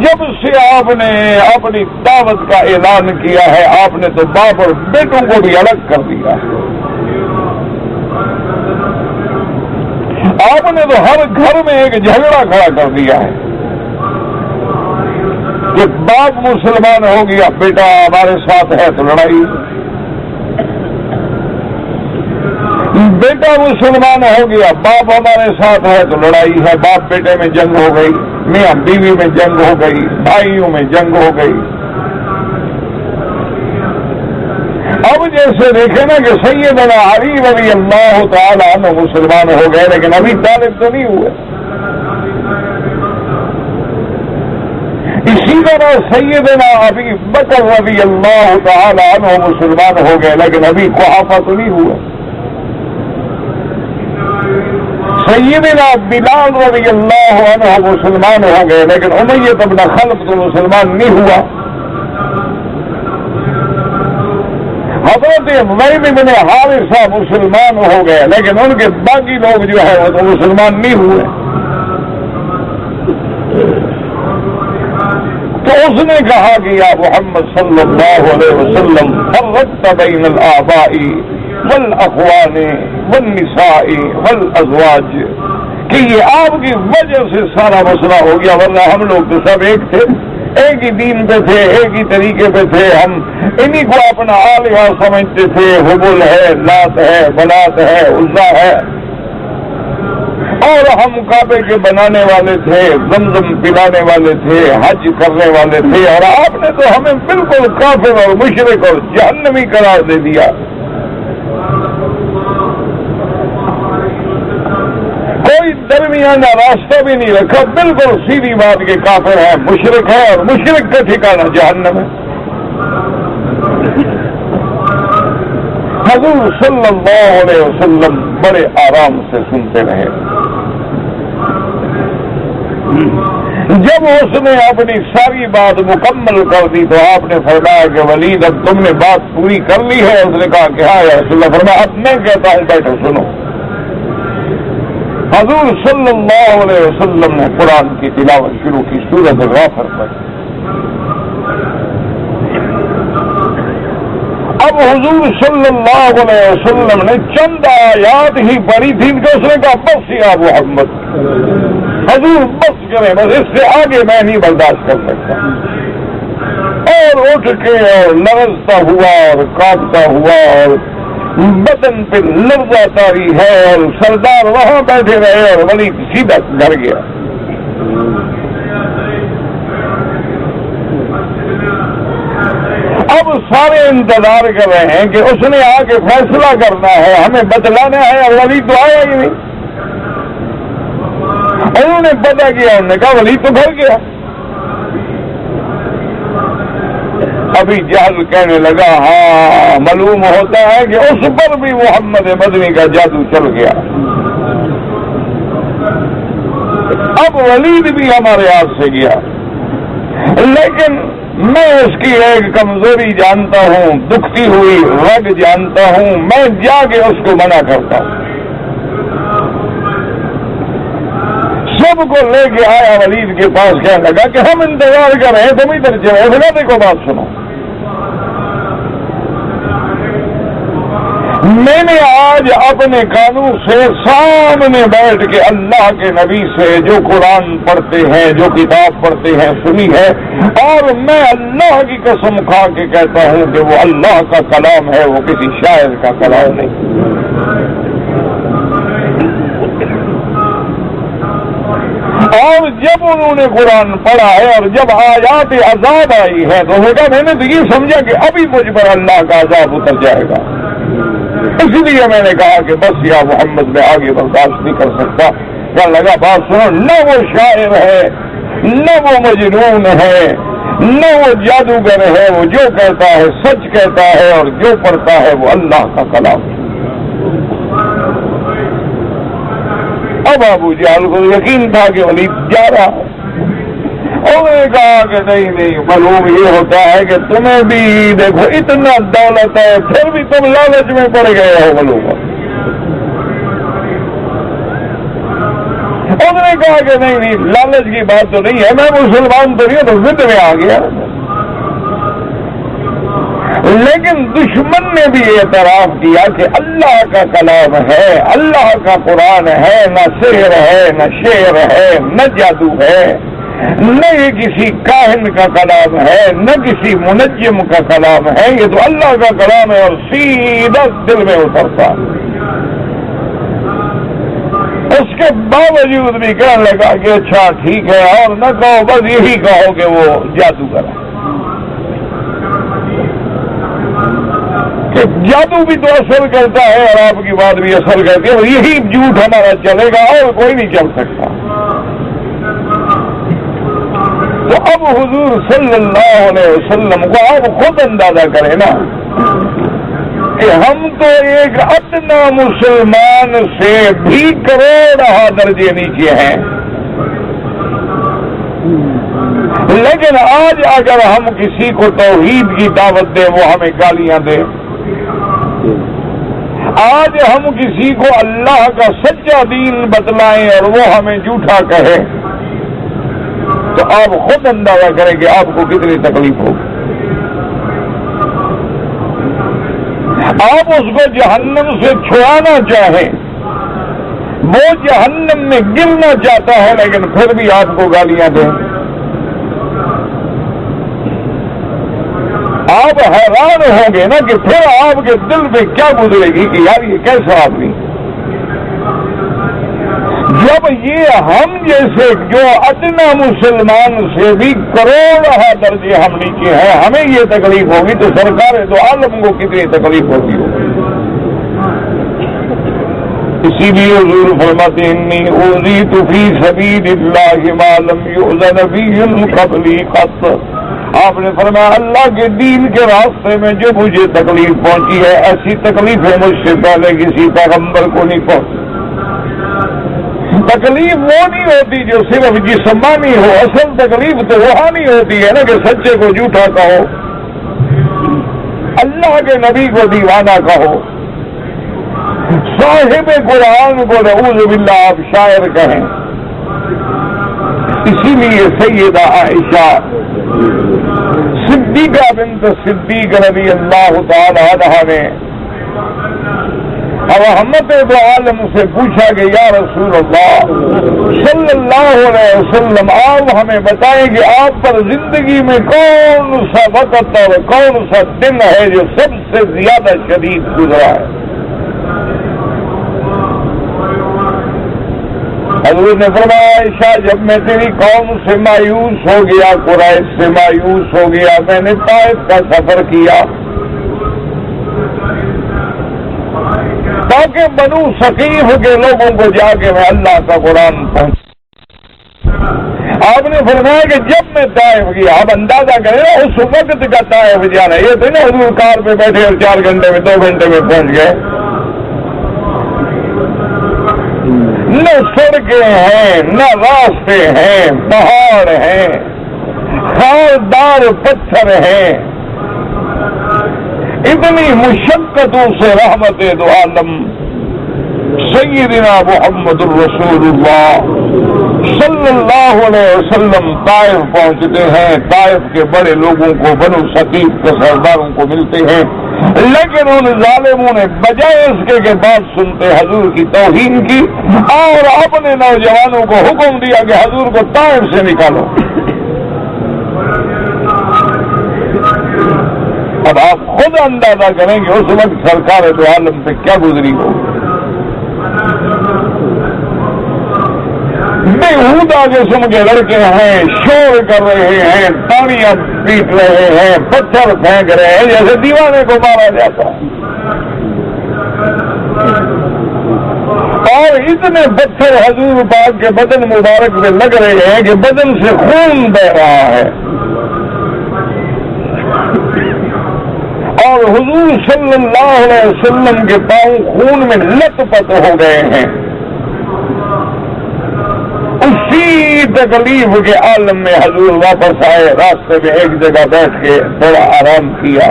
جب سے آپ نے اپنی دعوت کا اعلان کیا ہے، آپ نے تو باپ اور بیٹوں کو بھی الگ کر دیا ہے، آپ نے تو ہر گھر میں ایک جھگڑا کھڑا کر دیا ہے کہ باپ مسلمان ہو گیا، بیٹا ہمارے ساتھ ہے تو لڑائی، بیٹا مسلمان ہو گیا، باپ ہمارے ساتھ ہے تو لڑائی ہے، باپ بیٹے میں جنگ ہو گئی، میاں بیوی میں جنگ ہو گئی، بھائیوں میں جنگ ہو گئی۔ اب جیسے دیکھیں نا کہ سیدنا علی رضی اللہ تعالیٰ عنہ مسلمان ہو گئے لیکن ابھی طالب تو نہیں ہوئے، اسی طرح سیدنا ابی بکر رضی اللہ تعالیٰ عنہ مسلمان ہو گئے لیکن ابھی قحافہ تو نہیں ہوئے، سیدنا بلال رضی اللہ عنہ مسلمان ہو گئے لیکن امیہ بن خلف تو مسلمان نہیں ہوا، حضرت زید بن حارثہ مسلمان ہو گئے لیکن ان کے باقی لوگ جو ہے وہ تو مسلمان نہیں ہوئے۔ تو اس نے کہا کہ یا محمد صلی اللہ علیہ وسلم فرقت بین الآباء والاخوان والنساء والازواج، کہ یہ آپ کی وجہ سے سارا مسئلہ ہو گیا، ورنہ ہم لوگ تو سب ایک تھے، ایک ہی دین پہ تھے، ایک ہی طریقے پہ تھے، ہم انہی کو اپنا آلیہ سمجھتے تھے، حبل ہے، لات ہے، بنات ہے، عزا ہے، اور ہم کعبے کے بنانے والے تھے، زمزم پلانے والے تھے، حج کرنے والے تھے، اور آپ نے تو ہمیں بالکل کافر اور مشرک اور جہنمی قرار دے دیا۔ کوئی درمیانہ راستہ بھی نہیں رکھا، بالکل سیدھی بات کے کافر ہے، مشرک ہے، اور مشرک کا ٹھکانہ جہنم ہے۔ حضور صلی اللہ علیہ وسلم بڑے آرام سے سنتے رہے۔ جب اس نے اپنی ساری بات مکمل کر دی تو آپ نے فرمایا کہ ولید اب تم نے بات پوری کر لی ہے؟ اس نے کہا کہ ہاں یا رسول اللہ۔ فرمایا اب میں کہتا ہوں بیٹھو سنو۔ حضور صلی اللہ علیہ وسلم نے قرآن کی تلاوت شروع کی، سورۃ غافر پر۔ اب حضور صلی اللہ علیہ وسلم نے چند آیات ہی پڑھی تھی کہ اس نے کہا بس یا محمد، حضور بس کریں، بس اس سے آگے میں نہیں برداشت کر سکتا۔ اور اٹھ کے اور لرزتا ہوا اور کانپتا ہوا اور بدن پہ لرزہ تاری ہے، اور سردار وہاں بیٹھے رہے اور ولی سیدھا گھر گیا۔ اب سارے انتظار کر رہے ہیں کہ اس نے آ کے فیصلہ کرنا ہے، ہمیں بتلانا ہے، اور ولی تو آیا ہی نہیں۔ انہوں نے پتا کیا، انہوں نے کہا ولی تو گھر گیا۔ ابھی جہل کہنے لگا ہاں معلوم ہوتا ہے کہ اس پر بھی محمد مدنی کا جادو چل گیا۔ اب ولید بھی ہمارے ہاتھ سے گیا، لیکن میں اس کی ایک کمزوری جانتا ہوں، دکھتی ہوئی رگ جانتا ہوں، میں جا کے اس کو منع کرتا ہوں۔ سب کو لے کے آیا ولید کے پاس، کہنے لگا کہ ہم انتظار کر رہے ہیں، تم ادھر چلے۔ دیکھو بات سنو، میں نے آج اپنے قانون سے سامنے بیٹھ کے اللہ کے نبی سے جو قرآن پڑھتے ہیں، جو کتاب پڑھتے ہیں سنی ہے، اور میں اللہ کی قسم کھا کے کہتا ہوں کہ وہ اللہ کا کلام ہے، وہ کسی شاعر کا کلام نہیں۔ اور جب انہوں نے قرآن پڑھا ہے اور جب آیات عذاب آئی ہے تو میں نے تو یہ سمجھا کہ ابھی مجھ پر اللہ کا عذاب اتر جائے گا، اس لیے میں نے کہا کہ بس یا محمد میں آگے برداشت نہیں کر سکتا۔ کہنے لگا بات سنو، نہ وہ شاعر ہے، نہ وہ مجنون ہے، نہ وہ جادوگر ہے، وہ جو کہتا ہے سچ کہتا ہے، اور جو پڑھتا ہے وہ اللہ کا کلام ہے۔ اب ابو جہل کو یقین تھا کہ ولید جا رہا، انہوں نے کہا کہ نہیں معلوم یہ ہوتا ہے کہ تمہیں بھی دیکھو اتنا دولت ہے، پھر بھی تم لالچ میں پڑ گئے ہو معلوم۔ انہوں نے کہا کہ نہیں لالچ کی بات تو نہیں ہے، میں مسلمان تو نہیں ہوں، تو ضد میں آ گیا۔ لیکن دشمن نے بھی اعتراف کیا کہ اللہ کا کلام ہے، اللہ کا قرآن ہے، نہ سحر ہے، نہ شعر ہے، نہ جادو ہے، نہ یہ کسی کاہن کا کلام ہے، نہ کسی منجم کا کلام ہے، یہ تو اللہ کا کلام ہے، اور سیدھا دل میں اترتا۔ اس کے باوجود بھی کہنے لگا کہ اچھا ٹھیک ہے، اور نہ کہو، بس یہی کہو کہ وہ جادوگر ہے، کہ جادو بھی تو اثر کرتا ہے اور آپ کی بات بھی اثر کرتی ہے، اور یہی جھوٹ ہمارا چلے گا اور کوئی نہیں چل سکتا۔ تو اب حضور صلی اللہ علیہ وسلم کو آپ خود اندازہ کریں نا کہ ہم تو ایک ادنا مسلمان سے بھی کروڑہ درجے نیچے ہیں، لیکن آج اگر ہم کسی کو توحید کی دعوت دیں وہ ہمیں گالیاں دے، آج ہم کسی کو اللہ کا سچا دین بتلائیں اور وہ ہمیں جھوٹا کہے، تو آپ خود اندازہ کریں کہ آپ کو کتنی تکلیف ہوگی. آپ اس کو جہنم سے چھڑانا چاہیں، وہ جہنم میں گرنا چاہتا ہے لیکن پھر بھی آپ کو گالیاں دیں. آپ حیران ہوں گے نا کہ پھر آپ کے دل میں کیا گزرے گی کہ یار یہ کیسا آدمی. جب یہ ہم جیسے جو ادنا مسلمان سے بھی کروڑہ درجے ہم نیچے ہیں ہمیں یہ تکلیف ہوگی تو سرکار تو عالم کو کتنی تکلیف ہوتی ہوگی. اسی لیے حضور فرماتے ہیں انی اوذیت فی سبیل اللہ ما لم یؤذن فیہ قبلی قط. آپ نے فرمایا اللہ کے دین کے راستے میں جو مجھے تکلیف پہنچی ہے ایسی تکلیفیں مجھ سے پہلے کسی پیغمبر کو نہیں پہنچی. تکلیف وہ نہیں ہوتی جو صرف جسمانی ہو، اصل تکلیف تو روحانی ہوتی ہے نا کہ سچے کو جھوٹا کہو، اللہ کے نبی کو دیوانہ کہو، صاحب قرآن کو نعوذ باللہ آپ شاعر کہیں. اسی لیے سیدہ عائشہ صدیقہ بنت صدیق رضی اللہ تعالی عنہا نے رحمت دو عالم سے پوچھا کہ یا رسول اللہ صلی اللہ علیہ وسلم آپ ہمیں بتائیں کہ آپ پر زندگی میں کون سا وقت اور کون سا دن ہے جو سب سے زیادہ شدید گزرا ہے. حضور نے فرمایا عائشہ جب میں تیری قوم سے مایوس ہو گیا، قریش سے مایوس ہو گیا، میں نے طائف کا سفر کیا تاکہ بنو ثقیف کے لوگوں کو جا کے میں اللہ کا قرآن پہنچ. آپ نے فرمایا کہ جب میں طائف گیا، آپ اندازہ کریں نا اس وقت کا طائف جانا، یہ تھے نا حضور کار پہ بیٹھے اور 4 گھنٹے میں 2 گھنٹے میں پہنچ گئے. نہ سڑکیں ہیں، نہ راستے ہیں، پہاڑ ہیں، خاردار پتھر ہیں. اتنی مشقتوں سے رحمت دو عالم سیدنا محمد الرسول اللہ صلی اللہ علیہ وسلم طائف پہنچتے ہیں. طائف کے بڑے لوگوں کو بنو ثقیف کے سرداروں کو ملتے ہیں، لیکن ان ظالموں نے بجائے اس کے کہ بات سنتے حضور کی توہین کی اور اپنے نوجوانوں کو حکم دیا کہ حضور کو طائف سے نکالو. اب آپ خود اندازہ کریں کہ اس وقت سرکار دو عالم سے کیا گزری ہو. بےہودہ قسم کے لڑکے ہیں، شور کر رہے ہیں، تاڑیاں پیٹ رہے ہیں، پتھر پھینک رہے ہیں جیسے دیوانے کو مارا جاتا ہے. اور اتنے پتھر حضور پاک کے بدن مبارک میں لگ رہے ہیں کہ بدن سے خون بہ رہا ہے. اور حضور صلی اللہ علیہ وسلم کے پاؤں خون میں لت پت ہو گئے ہیں. اسی تکلیف کے عالم میں حضور واپس آئے، راستے میں ایک جگہ بیٹھ کے تھوڑا آرام کیا.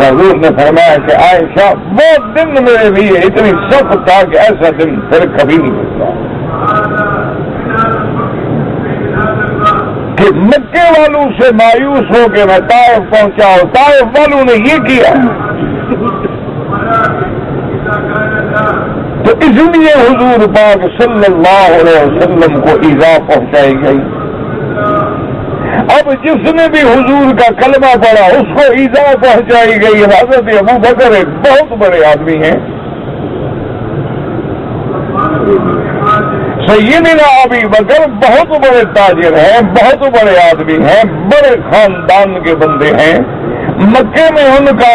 حضور نے فرمایا کہ عائشہ وہ دن میرے لیے اتنی سخت تھا کہ ایسا دن پھر کبھی نہیں گزرا کہ مکے والوں سے مایوس ہو کے میں طائف پہنچا اور طائف والوں نے یہ کیا. تو اس لیے حضور پاک صلی اللہ علیہ وسلم کو ایذا پہنچائی گئی. اب جس نے بھی حضور کا کلمہ پڑھا اس کو ایذا پہنچائی گئی. حضرت ابو بکر ایک بہت بڑے آدمی ہیں، سیدنا ابی بکر بہت بڑے تاجر ہیں، بہت بڑے آدمی ہیں، بڑے خاندان کے بندے ہیں، مکے میں ان کا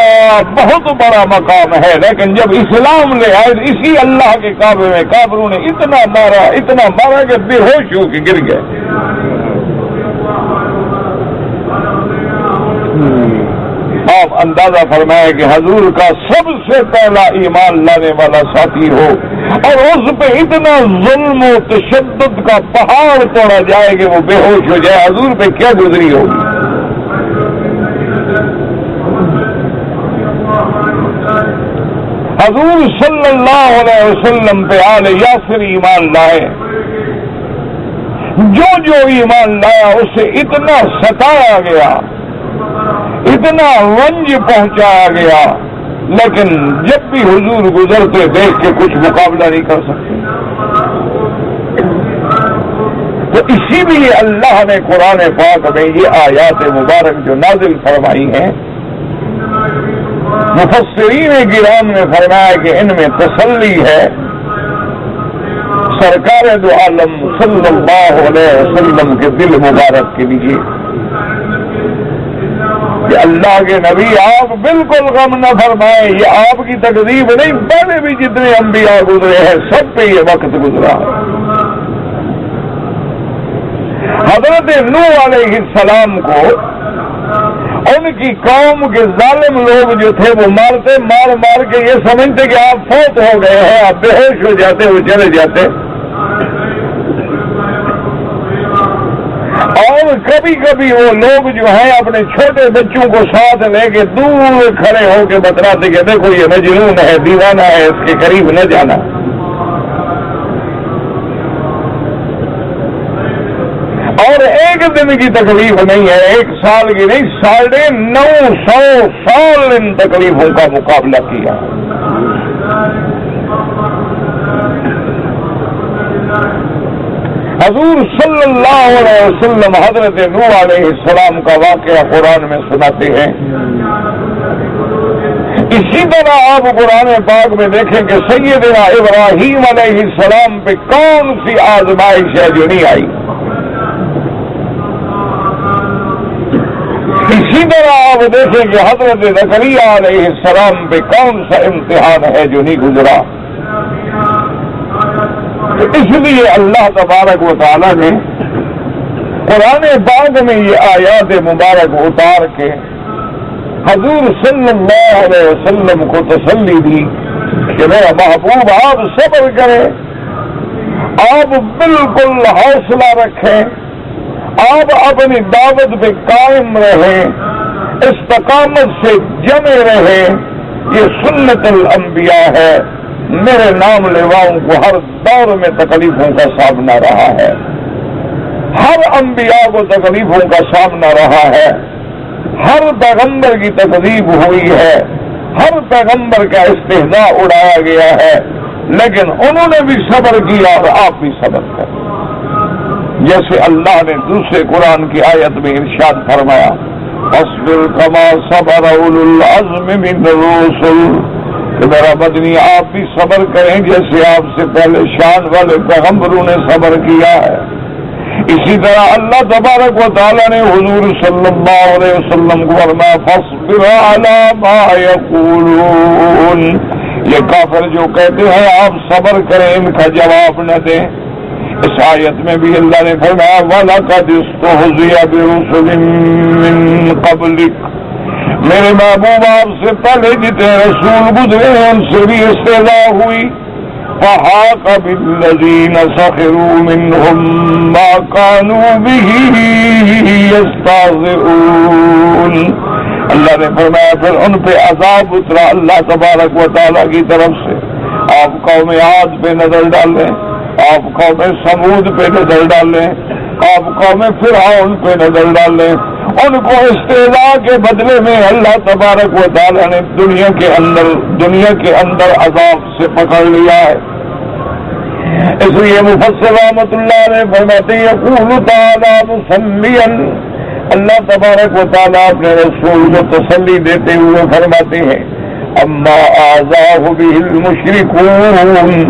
بہت بڑا مقام ہے. لیکن جب اسلام لے آئے اسی اللہ کے کعبے میں کافروں نے اتنا مارا کہ بے ہوش ہو کے گر گئے. آپ اندازہ فرمائے کہ حضور کا سب سے پہلا ایمان لانے والا ساتھی ہو اور اس پہ اتنا ظلم و تشدد کا پہاڑ توڑا جائے کہ وہ بے ہوش ہو جائے، حضور پہ کیا گزری ہوگی. حضور صلی اللہ علیہ وسلم پہ آل یاسر ایمان لائے. جو ایمان لایا اسے اتنا ستایا گیا، اتنا رنج پہنچایا گیا، لیکن جب بھی حضور گزرتے دیکھ کے کچھ مقابلہ نہیں کر سکتے۔ تو اسی لیے اللہ نے قرآن پاک میں یہ آیات مبارک جو نازل فرمائی ہیں، مفسرین کرام نے فرمایا کہ ان میں تسلی ہے سرکار دو عالم صلی اللہ علیہ وسلم کے دل مبارک کے لیے کہ اللہ کے نبی آپ بالکل غم نہ فرمائیں، یہ آپ کی تکلیف نہیں، پہلے بھی جتنے انبیاء گزرے ہیں سب پہ یہ وقت گزرا۔ حضرت نوح علیہ السلام کو ان کی قوم کے ظالم لوگ جو تھے وہ مارتے، مار مار کے یہ سمجھتے کہ آپ فوت ہو گئے ہیں، آپ بے ہوش ہو جاتے، وہ چلے جاتے۔ اور کبھی کبھی وہ لوگ جو ہیں اپنے چھوٹے بچوں کو ساتھ لے کے دور کھڑے ہو کے بتلاتے کہ دیکھو یہ مجنون ہے، دیوانہ ہے، اس کے قریب نہ جانا۔ اور ایک دن کی تکلیف نہیں ہے، ایک سال کی نہیں، 950 سال ان تکلیفوں کا مقابلہ کیا۔ حضور صلی اللہ علیہ وسلم حضرت نوح علیہ السلام کا واقعہ قرآن میں سناتے ہیں۔ اسی طرح آپ قرآن پاک میں دیکھیں کہ سیدنا ابراہیم علیہ السلام پہ کون سی آزمائش ہے جو نہیں آئی۔ اسی طرح آپ دیکھیں کہ حضرت زکریا علیہ السلام پہ کون سا امتحان ہے جو نہیں گزرا۔ اس لیے اللہ تبارک و تعالی نے قرآن پاک میں یہ آیات مبارک اتار کے حضور صلی اللہ علیہ وسلم کو تسلی دی کہ میرا محبوب آپ صبر کریں، آپ بالکل حوصلہ رکھیں، آپ اپنی دعوت پہ قائم رہیں، استقامت سے جمے رہیں، یہ سنت الانبیاء ہے۔ میرے نام لیواؤں کو ہر دور میں تکلیفوں کا سامنا رہا ہے، ہر انبیاء کو تکلیفوں کا سامنا رہا ہے، ہر پیغمبر کی تکلیف ہوئی ہے، ہر پیغمبر کا استہزاء اڑایا گیا ہے، لیکن انہوں نے بھی صبر کیا اور آپ بھی صبر کریں۔ جیسے اللہ نے دوسرے قرآن کی آیت میں ارشاد فرمایا اصبر کما صبر اولو العزم من الرسل، کہ میرا مدنی آپ بھی صبر کریں جیسے آپ سے پہلے شان والے پیغمبروں نے صبر کیا ہے۔ اسی طرح اللہ تبارک و تعالیٰ نے حضور صلی اللہ علیہ وسلم کو فرمایا فاصبر علی ما یقولون، یہ کافر جو کہتے ہیں آپ صبر کریں، ان کا جواب نہ دیں۔ اس آیت میں بھی اللہ نے فرمایا وَلَقَدِ اسْتُهْزِئَ بِرُسُلٍ مِّن قَبْلِكَ، میرے محبوب آپ سے پہلے جتنے رسول گزرے ہیں ان سے بھی استہزاء ہوئی۔ فَحَاقَ بِالَّذِينَ سَخِرُوا مِنْهُمْ مَا كَانُوا بِهِ يَسْتَهْزِئُونَ، اللہ نے فرمایا پھر ان پہ عذاب اترا اللہ تبارک و تعالیٰ کی طرف سے۔ آپ قوم عاد پہ نظر ڈالیں، آپ قوم سمود پہ نظر ڈالیں، آپ قوم فرعون پہ نظر ڈالیں، ان کو استہزاء کے بدلے میں اللہ تبارک و تعالیٰ نے دنیا کے اندر عذاب سے پکڑ لیا ہے۔ اس لیے مفسر رحمۃ اللہ علیہ فرماتے ہیں یقول تعالیٰ مسلیاً، اللہ تبارک و تعالیٰ اپنے رسول کو تسلی دیتے ہوئے فرماتے ہیں اما آذاہ بہ المشرکون،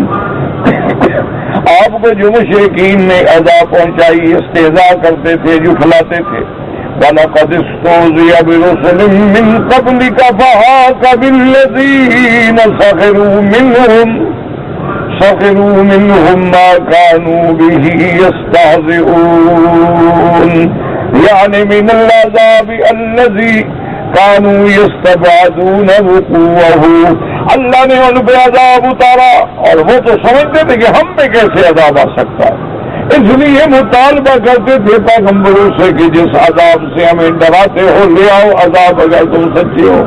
آپ کو جو مشرکین نے عذاب پہنچائی، استہزاء کرتے تھے، جھٹلاتے تھے، وَلَقَدِ اسْتُهْزِئَ بِرُسُلٍ مِّن قَبْلِكَ فَحَاقَ بِالَّذِينَ سَخِرُوا مِنْهُمْ مَا كَانُوا بِهِ يَسْتَهْزِئُونَ، یعنی من العذاب الذي كانوا يستبعدون وقوعه، اللہ نے ان پہ عذاب اتارا اور وہ تو سمجھتے تھے کہ ہم پہ کیسے عذاب آ سکتا ہے، اس لیے مطالبہ کرتے تھے پیغمبروں سے کہ جس عذاب سے ہمیں ڈراتے ہو لے آؤ عذاب اگر تم سچے ہو۔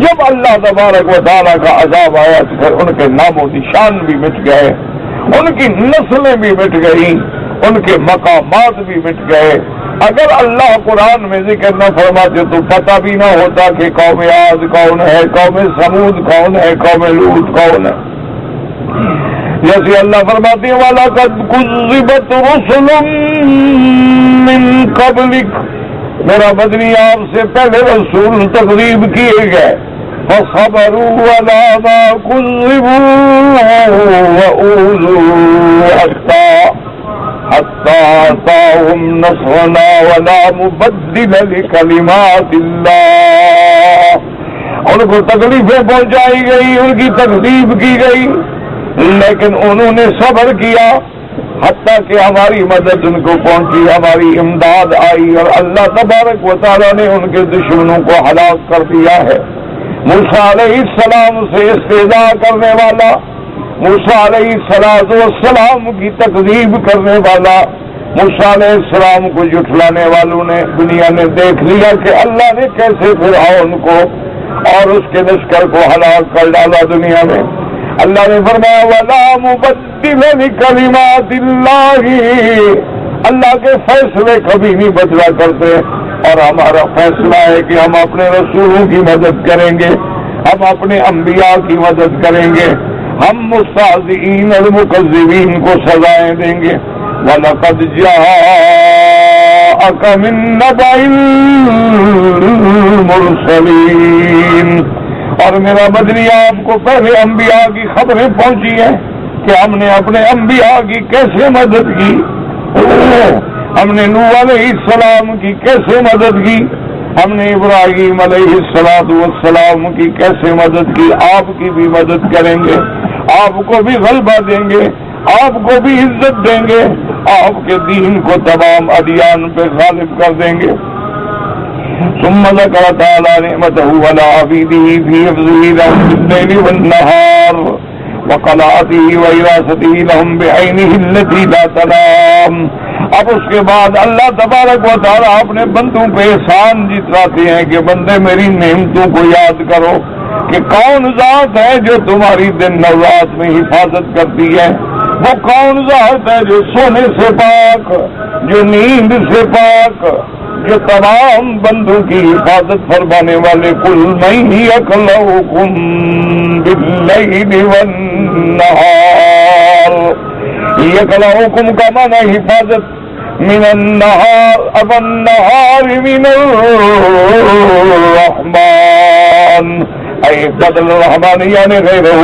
جب اللہ تبارک و تعالیٰ کا عذاب آیا تو پھر ان کے نام و نشان بھی مٹ گئے، ان کی نسلیں بھی مٹ گئیں، ان کے مقامات بھی مٹ گئے. اگر اللہ قرآن میں ذکر نہ فرماتے تو پتہ بھی نہ ہوتا کہ قوم عاد کون ہے, قوم سمود کون ہے, قوم لوط کون ہے. جیسے اللہ فرماتے ہیں وَلَقَدْ كُذِّبَتْ رُسُلٌ مِّن قَبْلِكَ, میرا مدنی آپ سے پہلے رسول تکذیب کیے گئے. فَصَبَرُوا عَلَىٰ مَا كُذِّبُوا وَأُوذُوا حَتَّىٰ أَتَاهُمْ نَصْرُنَا وَلَا مُبَدِّلَ لِكَلِمَاتِ اللَّهِ. ان کو تکلیفیں پہنچائی گئی, ان کی تکذیب کی گئی, لیکن انہوں نے صبر کیا حتیٰ کہ ہماری مدد ان کو پہنچی, ہماری امداد آئی, اور اللہ تبارک و تعالیٰ نے ان کے دشمنوں کو ہلاک کر دیا ہے. موسیٰ علیہ السلام سے استہزاء کرنے والا, موسیٰ علیہ السلام کی تکذیب کرنے والا, موسیٰ علیہ السلام کو جھٹلانے والوں نے دنیا نے دیکھ لیا کہ اللہ نے کیسے فرعون کو اور اس کے لشکر کو ہلاک کر ڈالا دنیا میں. اللہ نے فرمایا وَلَا مُبَدِّلَ لِكَلِمَاتِ اللَّهِ, اللہ کے فیصلے کبھی نہیں بدلا کرتے. اور ہمارا فیصلہ ہے کہ ہم اپنے رسولوں کی مدد کریں گے, ہم اپنے انبیاء کی مدد کریں گے, ہم مستہزئین اور مکذبین کو سزائیں دیں گے. وَلَقَدْ جَاءَكَ مِن نَّبَإِ الْمُرْسَلِينَ, اور میرا مدنی آپ کو پہلے انبیاء کی خبریں پہنچی ہیں کہ ہم نے اپنے انبیاء کی کیسے مدد کی. ہم نے نوح علیہ السلام کی کیسے مدد کی, ہم نے ابراہیم علیہ السلام کی کیسے مدد کی. آپ کی بھی مدد کریں گے, آپ کو بھی غلبہ دیں گے, آپ کو بھی عزت دیں گے, آپ کے دین کو تمام ادیان پہ غالب کر دیں گے. ثم ذكر تعالى نعمته على عبيده في حفظه لهم بالليل والنهار وقلاته وإراسته لهم بعينه التي لا تنام. اب اس کے بعد اللہ تبارک و تعالیٰ اپنے بندوں پہ احسان جتلاتے ہیں کہ بندے میری نعمتوں کو یاد کرو کہ کون ذات ہے جو تمہاری دن اور رات میں حفاظت کرتی ہے. وہ کون ذات ہے جو سونے سے پاک, جو نیند سے پاک, جو تمام بندوں کی حفاظت فرمانے والے. قُلْ مَن يَكْلَؤُكُم بِاللَّيْلِ وَالنَّهَارِ, يَكْلَؤُكُم کا معنی حفاظت, من النہار اب النہار من الرحمن اے بدل الرحمن یعنی غیرہ,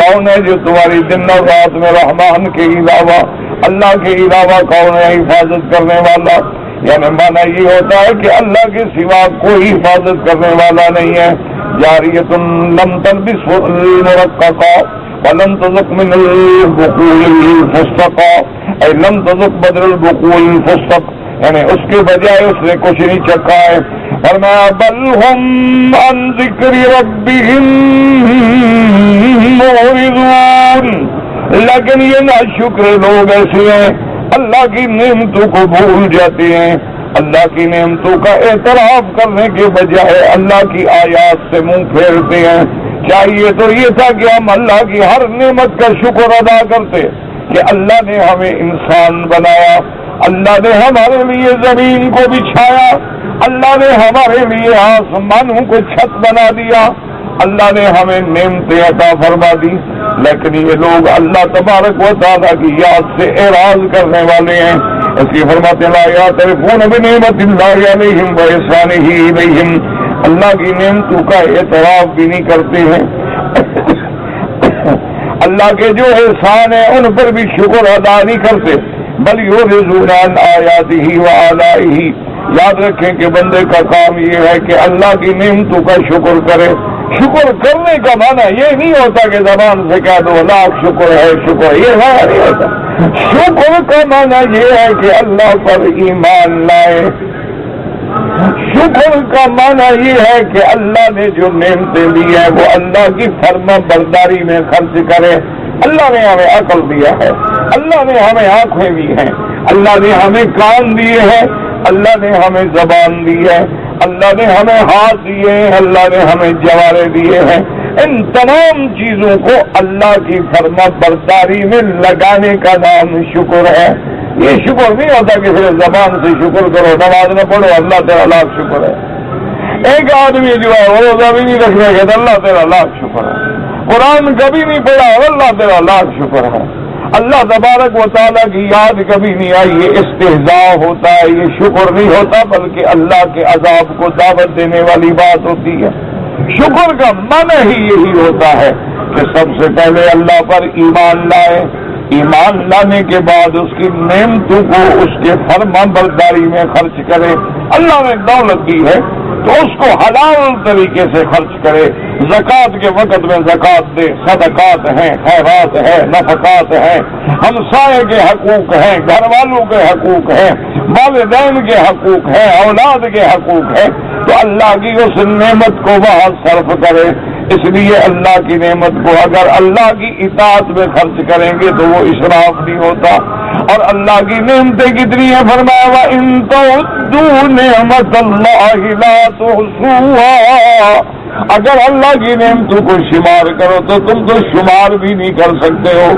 کون ہے جو تمہاری دن اور رات میں رحمان کے علاوہ, اللہ کے علاوہ کون ہے حفاظت کرنے والا. یعنی معنی یہ ہوتا ہے کہ اللہ کے سوا کوئی حفاظت کرنے والا نہیں ہے. جاریۃ لم تلبس المرققا ولم تذق من البقول الفسقا, اے لم تذق بدل البقول الفسق, یعنی اس کے بجائے اس نے کچھ نہیں چکھا ہے. فرمایا بل ہم عن ذکر ربہم معرضون, لیکن یہ ناشکر لوگ ایسے ہیں اللہ کی نعمتوں کو بھول جاتے ہیں, اللہ کی نعمتوں کا اعتراف کرنے کے بجائے اللہ کی آیات سے منہ پھیرتے ہیں. چاہیے تو یہ تھا کہ ہم اللہ کی ہر نعمت کا شکر ادا کرتے کہ اللہ نے ہمیں انسان بنایا, اللہ نے ہمارے لیے زمین کو بچھایا, اللہ نے ہمارے لیے آسمانوں کو چھت بنا دیا, اللہ نے ہمیں نعمتیں عطا فرما دی. لیکن یہ لوگ اللہ تبارک و تعالیٰ کی یاد سے اعراض کرنے والے ہیں. اس کی فرماتے لا یعترفون بنعمت اللہ علیہم واحسانہ الیہم, اللہ کی نعمتوں کا اعتراف بھی نہیں کرتے ہیں. اللہ کے جو احسان ہیں ان پر بھی شکر ادا نہیں کرتے. بل یعرضون عن آیاتہ وآلائہ, یاد رکھیں کہ بندے کا کام یہ ہے کہ اللہ کی نعمتوں کا شکر کرے. شکر کرنے کا معنی یہ نہیں ہوتا کہ زبان سے کہہ دو لاکھ شکر ہے شکر, یہ نہیں ہوتا. شکر کا معنی یہ ہے کہ اللہ پر ایمان لائے. شکر کا معنی یہ ہے کہ اللہ نے جو نعمتیں دی ہیں وہ اللہ کی فرما برداری میں خرچ کرے. اللہ نے ہمیں عقل دیا ہے, اللہ نے ہمیں آنکھیں دی ہیں, اللہ نے ہمیں کان دیے ہیں, اللہ نے ہمیں زبان دی ہے, اللہ نے ہمیں ہاتھ دیے ہیں, اللہ نے ہمیں جوارے دیے ہیں. ان تمام چیزوں کو اللہ کی فرما برداری میں لگانے کا نام شکر ہے. یہ شکر نہیں ہوتا کہ صرف زبان سے شکر کرو، نماز نہ پڑھو اللہ تیرا لاکھ شکر ہے. ایک آدمی جو ہے وہ روزہ بھی نہیں رکھ رہے تو اللہ تیرا لاکھ شکر ہے. قرآن کبھی نہیں پڑھا اللہ تیرا لاکھ شکر ہے. اللہ تبارک و تعالیٰ کی یاد کبھی نہیں آئی، یہ استہزاء ہوتا ہے، یہ شکر نہیں ہوتا، بلکہ اللہ کے عذاب کو دعوت دینے والی بات ہوتی ہے. شکر کا معنی ہی یہی ہوتا ہے کہ سب سے پہلے اللہ پر ایمان لائے، ایمان لانے کے بعد اس کی نعمتوں کو اس کے فرما برداری میں خرچ کرے. اللہ نے دولت دی ہے تو اس کو حلال طریقے سے خرچ کرے. زکوٰۃ کے وقت میں زکوٰۃ دے، صدقات ہیں، خیرات ہیں، نفقات ہیں، ہمسائے کے حقوق ہیں، گھر والوں کے حقوق ہیں، والدین کے حقوق ہیں، اولاد کے حقوق ہیں. تو اللہ کی اس نعمت کو وہاں صرف کرے. اس لیے اللہ کی نعمت کو اگر اللہ کی اطاعت میں خرچ کریں گے تو وہ اسراف نہیں ہوتا. اور اللہ کی نعمتیں کتنی ہیں فرمایا وَإِن تَعُدُّوا نِعْمَتَ اللَّهِ لَا تُحْصُوهَا. اگر اللہ کی نعمتوں کو شمار کرو تو تم تو شمار بھی نہیں کر سکتے ہو.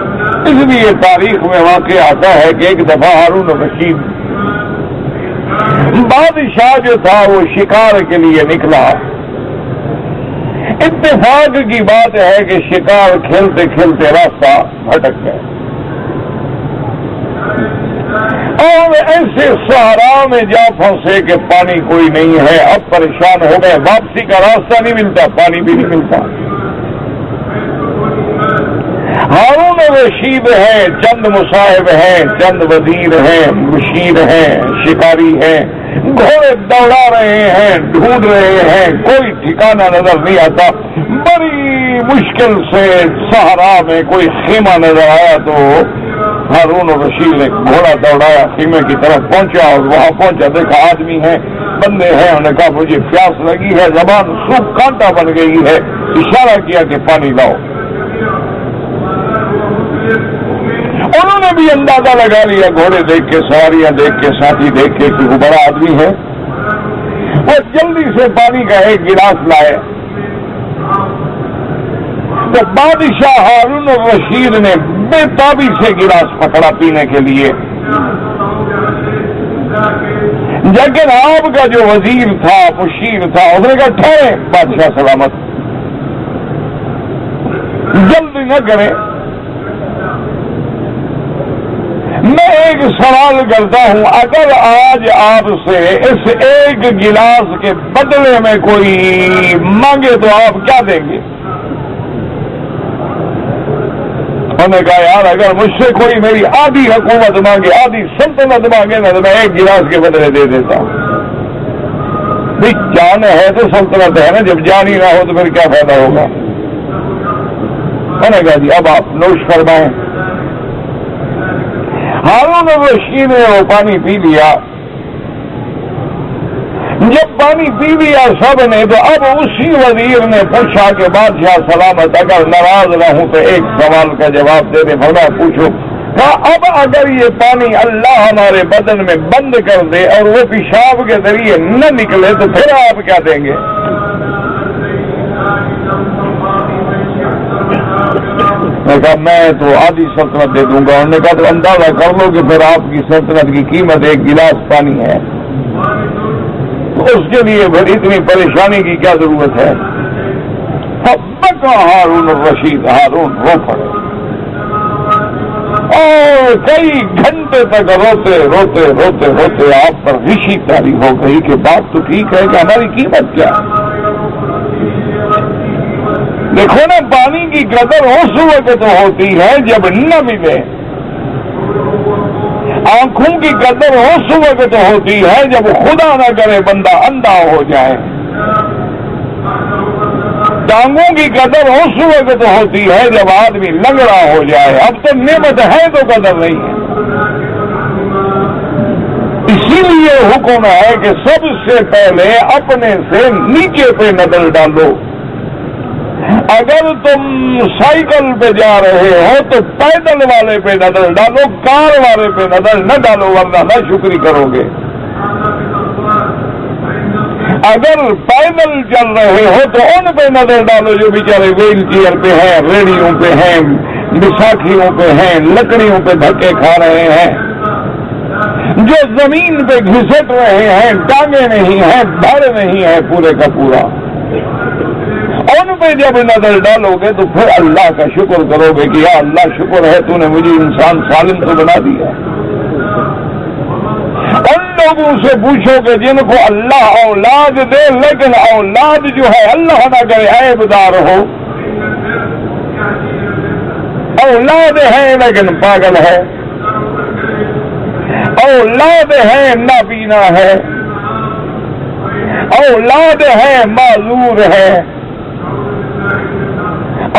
اس لیے تاریخ میں واقع آتا ہے کہ ایک دفعہ ہارون رشید بادشاہ جو تھا وہ شکار کے لیے نکلا. اتفاق کی بات ہے کہ شکار کھیلتے کھیلتے راستہ بھٹک گئے اور ایسے صحرا میں جا پھنسے کہ پانی کوئی نہیں ہے. اب پریشان ہو گئے، واپسی کا راستہ نہیں ملتا، پانی بھی نہیں ملتا. ہارون رشید ہیں، چند مصاحب ہیں، چند وزیر ہیں، مشیر ہیں، شکاری ہیں، گھوڑے دوڑا رہے ہیں، ڈھونڈ رہے ہیں، کوئی ٹھکانہ نظر نہیں آتا. بڑی مشکل سے صحرا میں کوئی خیمہ نظر آیا تو ہارون رشید نے گھوڑا دوڑایا، خیمے کی طرف پہنچا اور وہاں پہنچا دیکھا آدمی ہیں، بندے ہیں. انہوں نے کہا مجھے پیاس لگی ہے، زبان سوکھ کانٹا بن گئی ہے. اشارہ کیا کہ پانی لاؤ. انہوں نے بھی اندازہ لگا لیا، گھوڑے دیکھ کے، سواریاں دیکھ کے، ساتھی دیکھ کے کہ وہ بڑا آدمی ہے. وہ جلدی سے پانی کا ایک گلاس لائے تو بادشاہ ہارون رشید نے بے تابی سے گلاس پکڑا پینے کے لیے. لیکن آپ کا جو وزیر تھا، مشیر تھا، اس نے کہا ٹھہرے بادشاہ سلامت، جلدی نہ کریں. میں ایک سوال کرتا ہوں، اگر آج آپ سے اس ایک گلاس کے بدلے میں کوئی مانگے تو آپ کیا دیں گے؟ انہوں نے کہا یار اگر مجھ سے کوئی میری آدھی حکومت مانگے، آدھی سلطنت مانگے نا تو میں ایک گلاس کے بدلے دے دیتا ہوں. جان ہے تو سلطنت ہے نا، جب جان ہی نہ ہو تو پھر کیا فائدہ ہوگا. میں نے کہا جی اب آپ نوش فرمائیں. ہارون رشید نے وہ پانی پی لیا. جب پانی پی لیا سب نے تو اب اسی وزیر نے پوچھا کہ بادشاہ سلامت اگر ناراض نہ ہوں تو ایک سوال کا جواب دے دیں. فرمایا پوچھو. کہا اب اگر یہ پانی اللہ ہمارے بدن میں بند کر دے اور وہ پیشاب کے ذریعے نہ نکلے تو پھر آپ کیا دیں گے؟ میں کہا میں تو آدھی سلطنت دے دوں گا. انہوں نے کہا تو اندازہ کر لو کہ پھر آپ کی سلطنت کی قیمت ایک گلاس پانی ہے، تو اس کے لیے پھر اتنی پریشانی کی کیا ضرورت ہے؟ ہارون رشید ہارون رو پڑے اور کئی گھنٹے تک روتے روتے روتے روتے آپ پر غشی طاری ہو گئی کہ بات تو ٹھیک ہے کہ ہماری قیمت کیا ہے. دیکھو نا پانی کی قدر اس وقت ہوتی ہے جب نہ ملے، آنکھوں کی قدر اس وقت ہوتی ہے جب خدا نہ کرے بندہ اندھا ہو جائے، ٹانگوں کی قدر اس وقت ہوتی ہے جب آدمی لنگڑا ہو جائے. اب تو نعمت ہے تو قدر نہیں ہے. اسی لیے حکم ہے کہ سب سے پہلے اپنے سے نیچے پہ نظر ڈالو. اگر تم سائیکل پہ جا رہے ہو تو پیدل والے پہ نظر ڈالو، کار والے پہ نظر نہ ڈالو ورنہ نہ شکری کرو گے. اگر پیدل چل رہے ہو تو ان پہ نظر ڈالو جو بیچارے ویل چیئر پہ ہیں، ریڑیوں پہ ہیں، بیساکھیوں پہ ہیں، لکڑیوں پہ دھکے کھا رہے ہیں. جو زمین پہ گھسٹ رہے ہیں، ٹانگیں نہیں ہیں، دھڑ نہیں ہے پورے کا پورا، ان پہ جب نظر ڈالو گے تو پھر اللہ کا شکر کرو گے کہ یا اللہ شکر ہے تو نے مجھے انسان سالم تو بنا دیا۔ ان لوگوں سے پوچھو کہ جن کو اللہ اولاد دے لیکن اولاد جو ہے اللہ نہ کرے عیب دار ہو، اولاد ہے لیکن پاگل ہے، اولاد ہے نابینا ہے، اولاد ہے معذور ہے،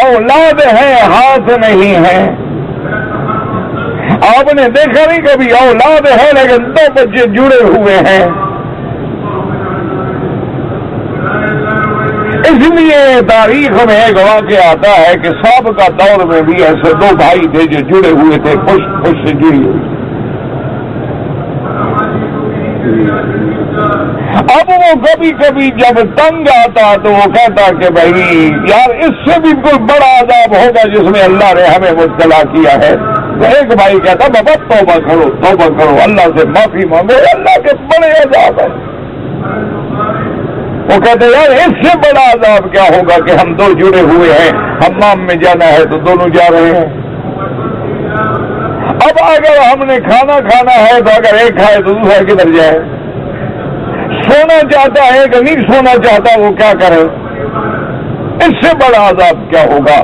اولاد ہے ہاتھ نہیں ہے۔ آپ نے دیکھا نہیں کبھی اولاد ہے لیکن 2 بچے جڑے ہوئے ہیں؟ اس لیے تاریخ میں ایک واقعہ آتا ہے کہ سابقہ دور میں بھی ایسے 2 بھائی تھے جو جڑے ہوئے تھے، پشت سے جڑی ہوئی۔ اب وہ کبھی کبھی جب تنگ آتا تو وہ کہتا کہ بھائی یار اس سے بھی کوئی بڑا عذاب ہوگا جس میں اللہ نے ہمیں مبتلا کیا ہے۔ ایک بھائی کہتا بابا توبہ کرو، اللہ سے معافی مانگو، اللہ کے بڑے عذاب ہے۔ وہ کہتے یار اس سے بڑا عذاب کیا ہوگا کہ ہم 2 جڑے ہوئے ہیں، حمام میں جانا ہے تو دونوں جا رہے ہیں۔ اب اگر ہم نے کھانا ہے تو اگر ایک کھائے تو دوسرا کدھر جائے؟ سونا چاہتا ہے کہ نہیں سونا چاہتا، وہ کیا کرے؟ اس سے بڑا عذاب کیا ہوگا؟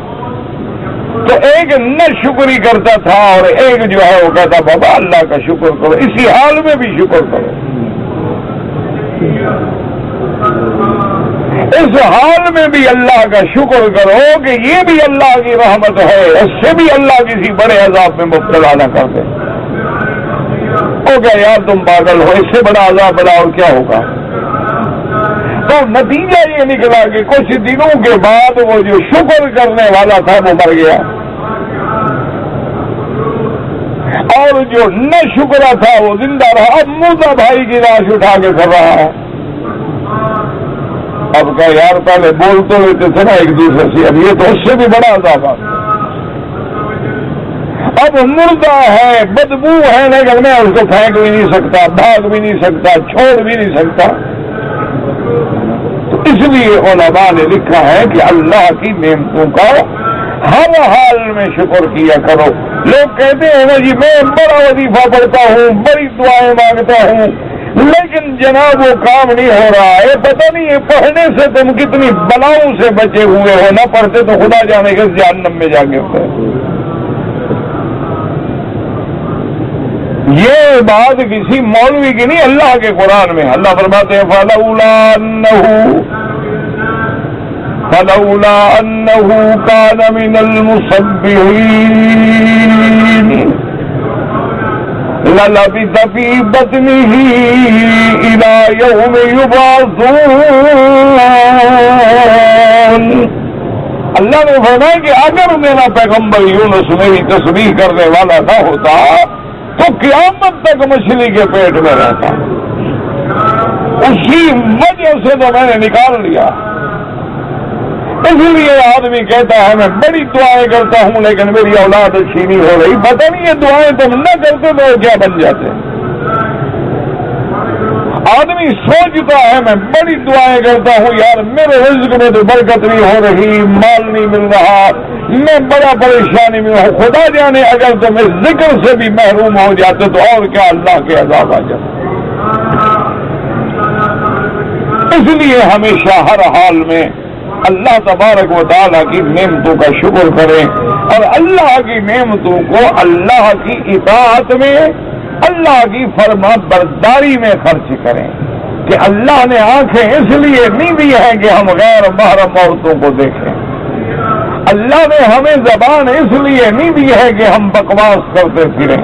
تو ایک نہ شکری کرتا تھا اور ایک جو ہے وہ کہتا بابا اللہ کا شکر کرو، اسی حال میں بھی شکر کرو، اس حال میں بھی اللہ کا شکر کرو کہ یہ بھی اللہ کی رحمت ہے، اس سے بھی اللہ کسی بڑے عذاب میں مبتلا نہ کر دے۔ ہو گیا یار تم پاگل ہو، اس سے بڑا عذاب بلا اور کیا ہوگا؟ تو نتیجہ یہ نکلا کہ کچھ دنوں کے بعد وہ جو شکر کرنے والا تھا وہ مر گیا، اور جو نہ شکرا تھا وہ زندہ رہا۔ اب موسیٰ بھائی کی لاش اٹھا کے کر رہا ہے۔ اب کہ یار پہلے بول تو لیتے تھے نا ایک دوسرے سے، اب یہ تو اس سے بھی بڑا عذاب ہے۔ اب مردہ ہے، بدبو ہے، لیکن میں اس کو پھینک بھی نہیں سکتا، بھاگ بھی نہیں سکتا، چھوڑ بھی نہیں سکتا۔ تو اس لیے علماء نے لکھا ہے کہ اللہ کی نعمتوں کا ہر حال میں شکر کیا کرو۔ لوگ کہتے ہیں نا جی میں بڑا وظیفہ پڑھتا ہوں، بڑی دعائیں مانگتا ہوں، لیکن جناب وہ کام نہیں ہو رہا ہے۔ پتہ نہیں ہے پڑھنے سے تم کتنی بلاؤں سے بچے ہوئے ہو، نہ پڑھتے تو خدا جانے کے جہنم میں جا کے ہوتے۔ یہ بات کسی مولوی کی نہیں، اللہ کے قرآن میں اللہ فرماتے ہیں فلولا انه كان من المسبحين للبث في بطنه الى يوم يبعثون۔ اللہ نے فرمایا کہ اگر میرا پیغمبر یونس میری تسبیح کرنے والا نہ ہوتا تو قیامت تک مچھلی کے پیٹ میں رہتا، اسی وجہ سے تو میں نے نکال لیا۔ اس لیے آدمی کہتا ہے میں بڑی دعائیں کرتا ہوں لیکن میری اولاد اچھی نہیں ہو رہی۔ پتہ نہیں یہ دعائیں تم نہ کرتے تو کیا بن جاتے۔ آدمی سوچتا ہے میں بڑی دعائیں کرتا ہوں یار میرے رزق میں تو برکت نہیں ہو رہی، مال نہیں مل رہا، میں بڑا پریشانی میں ہوں۔ خدا جانے اگر تم اس ذکر سے بھی محروم ہو جاتے تو اور کیا اللہ کے عذاب آ جاتے۔ اس لیے ہمیشہ ہر حال میں اللہ تبارک و تعالیٰ کی نعمتوں کا شکر کریں اور اللہ کی نعمتوں کو اللہ کی اطاعت میں، اللہ کی فرما برداری میں خرچ کریں۔ کہ اللہ نے آنکھیں اس لیے نہیں دی ہیں کہ ہم غیر محرم عورتوں کو دیکھیں، اللہ نے ہمیں زبان اس لیے نہیں دی ہے کہ ہم بکواس کرتے پھریں،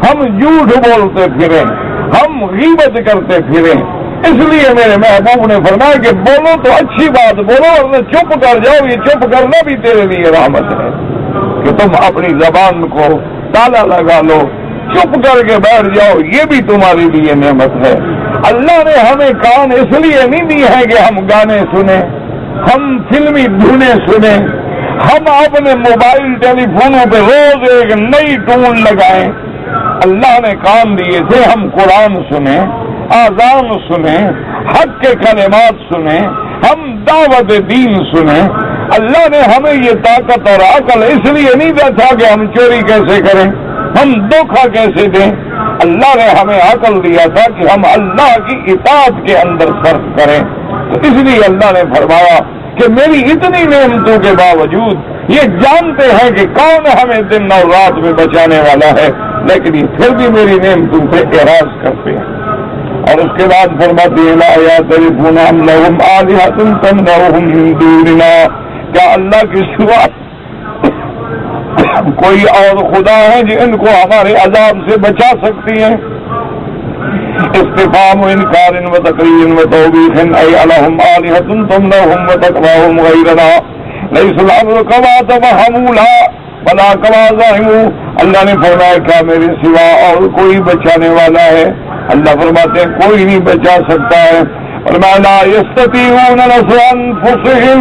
ہم جھوٹ بولتے پھریں، ہم غیبت کرتے پھریں۔ اس لیے میرے محبوب نے فرمایا کہ بولو تو اچھی بات بولو اور چپ کر جاؤ، یہ چپ کرنا بھی تیرے لیے رحمت ہے کہ تم اپنی زبان کو تالا لگا لو، چپ کر کے بیٹھ جاؤ، یہ بھی تمہارے لیے نعمت ہے۔ اللہ نے ہمیں کان اس لیے نہیں دی ہے کہ ہم گانے سنیں، ہم فلمی دھنیں سنیں، ہم اپنے موبائل ٹیلی فونوں پہ روز ایک نئی ٹون لگائیں، اللہ نے کام دیے تھے ہم قرآن سنیں، آذان سنیں، حق کے کلمات سنیں، ہم دعوت دین سنیں۔ اللہ نے ہمیں یہ طاقت اور عقل اس لیے نہیں دیا تھا کہ ہم چوری کیسے کریں، ہم دھوکہ کیسے دیں۔ اللہ نے ہمیں عقل دیا تھا کہ ہم اللہ کی اطاعت کے اندر صرف کریں۔ تو اس لیے اللہ نے فرمایا کہ میری اتنی نعمتوں کے باوجود یہ جانتے ہیں کہ کون ہمیں دن اور رات میں بچانے والا ہے، لیکن یہ پھر بھی میری نعمتوں پہ اعراض کرتے ہیں۔ اور اس کے بعد فرماتے ہیں لا یعترفون ام لہم آلہۃ تمنعهم من دوننا، کیا اللہ کے سوا کوئی اور خدا ہے جو ان کو ہمارے عذاب سے بچا سکتی ہیں؟ استفہام و انکار و تقریر و توبیخ ای الہم آلہۃ تمنعهم وتقواهم غیرنا لیس الامر کما توہموا بلا کما زعموا۔ اللہ نے فرمایا کیا میرے سوا اور کوئی بچانے والا ہے؟ اللہ فرماتے ہیں کوئی نہیں بچا سکتا ہے۔ فرمایا لا یستطیعون نصر انفسہم،